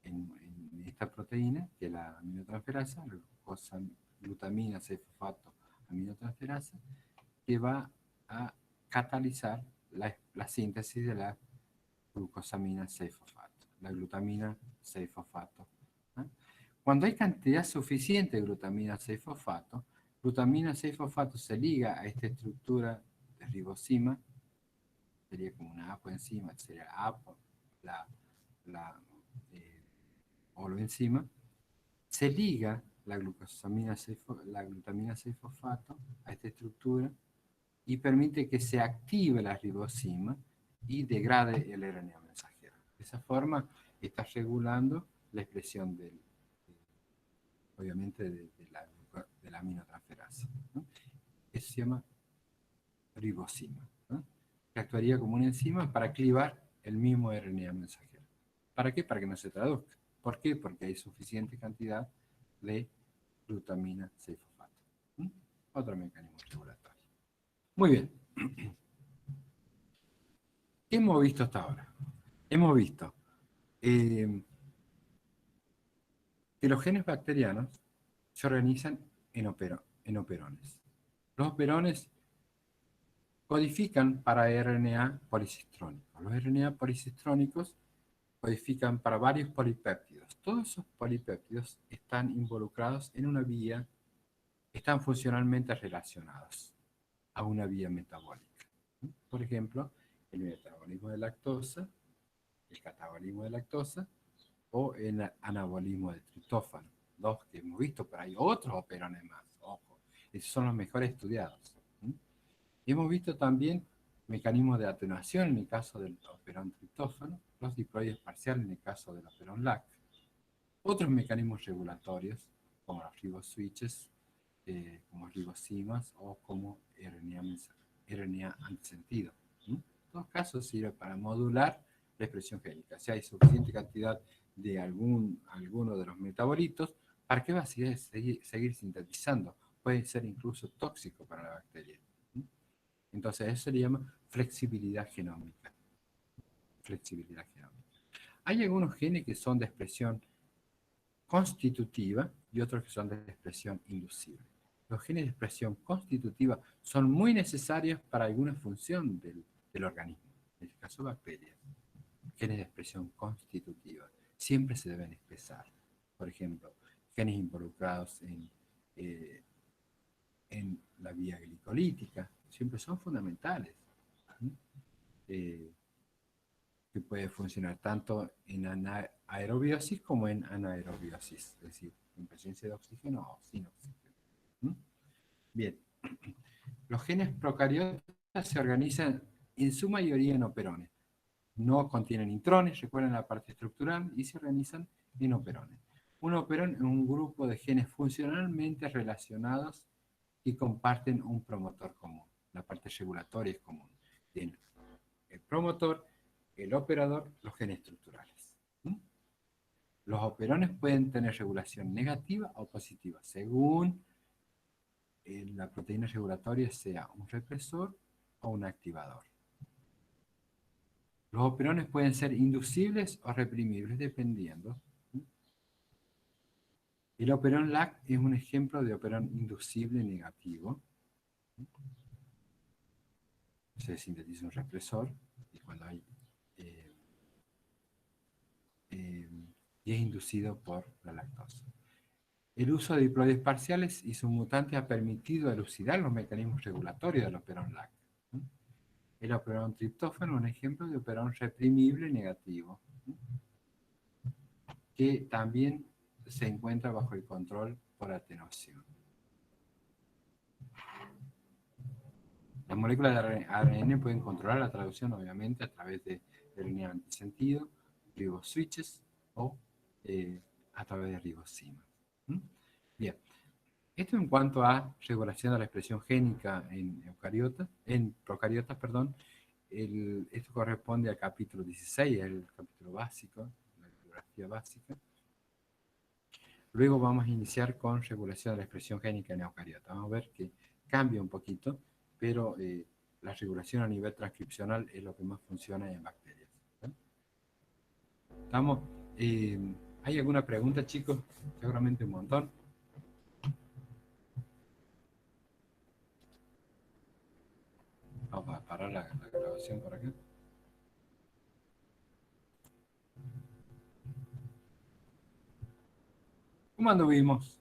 en esta proteína, que es la aminotransferasa, glutamina 6-fosfato aminotransferasa, que va a catalizar la síntesis de la glucosamina 6-fosfato, la glutamina 6-fosfato. ¿Ah? Cuando hay cantidad suficiente de glutamina 6-fosfato se liga a esta estructura de ribosima, sería como una apoenzima, sería la holoenzima, se liga la glutamina 6-fosfato a esta estructura y permite que se active la ribosima y degrade el RNA mensajero. De esa forma está regulando la expresión obviamente de la aminotransferasa, ¿no? Eso se llama ribosima, ¿no? Que actuaría como una enzima para clivar el mismo RNA mensajero. ¿Para qué? Para que no se traduzca. ¿Por qué? Porque hay suficiente cantidad de glutamina 6-fosfato. Otro mecanismo regulatorio. Muy bien. ¿Qué hemos visto hasta ahora? Hemos visto que los genes bacterianos se organizan en operones. Los operones codifican para RNA policistrónicos. Los RNA policistrónicos codifican para varios polipéptidos. Todos esos polipéptidos están involucrados en una vía, están funcionalmente relacionados a una vía metabólica. Por ejemplo, el metabolismo de lactosa, el catabolismo de lactosa o el anabolismo de triptófano. Dos que hemos visto, pero hay otros operones más. Ojo, esos son los mejores estudiados. Hemos visto también mecanismos de atenuación en el caso del operón triptófano, los diploides parciales en el caso del operón LAC, otros mecanismos regulatorios como los riboswitches, como ribosimas o como RNA antisentido. En todos casos sirve para modular la expresión génica. Si hay suficiente cantidad de alguno de los metabolitos, ¿para qué va a seguir sintetizando? Puede ser incluso tóxico para la bacteria. Entonces eso se le llama flexibilidad genómica. Flexibilidad genómica. Hay algunos genes que son de expresión constitutiva y otros que son de expresión inducible. Los genes de expresión constitutiva son muy necesarios para alguna función del organismo, en este caso bacterias. Genes de expresión constitutiva siempre se deben expresar. Por ejemplo, genes involucrados en la vía glicolítica siempre son fundamentales. Que puede funcionar tanto en aerobiosis como en anaerobiosis, es decir, en presencia de oxígeno o sin oxígeno. Bien, los genes procariotas se organizan en su mayoría en operones. No contienen intrones, recuerden la parte estructural, y se organizan en operones. Un operón es un grupo de genes funcionalmente relacionados y comparten un promotor común. La parte regulatoria es común. Tienen el promotor, el operador, los genes estructurales. Los operones pueden tener regulación negativa o positiva, según la proteína regulatoria sea un represor o un activador. Los operones pueden ser inducibles o reprimibles, dependiendo. El operón LAC es un ejemplo de operón inducible negativo. Se sintetiza un represor y cuando hay y es inducido por la lactosa. El uso de diploides parciales y sus mutantes ha permitido elucidar los mecanismos regulatorios del operón LAC. El operón triptófano es un ejemplo de operón reprimible negativo, que también se encuentra bajo el control por atenuación. Las moléculas de ARN pueden controlar la traducción, obviamente, a través de RNA antisentido, riboswitches o a través de ribosimas. Bien, esto en cuanto a regulación de la expresión génica en procariotas, perdón. Esto corresponde al capítulo 16, el capítulo básico, la bibliografía básica. Luego vamos a iniciar con regulación de la expresión génica en eucariotas. Vamos a ver que cambia un poquito, pero la regulación a nivel transcripcional es lo que más funciona en bacterias. ¿Estamos? ¿Hay alguna pregunta, chicos? Seguramente un montón. Vamos a parar la grabación por acá. ¿Cómo anduvimos?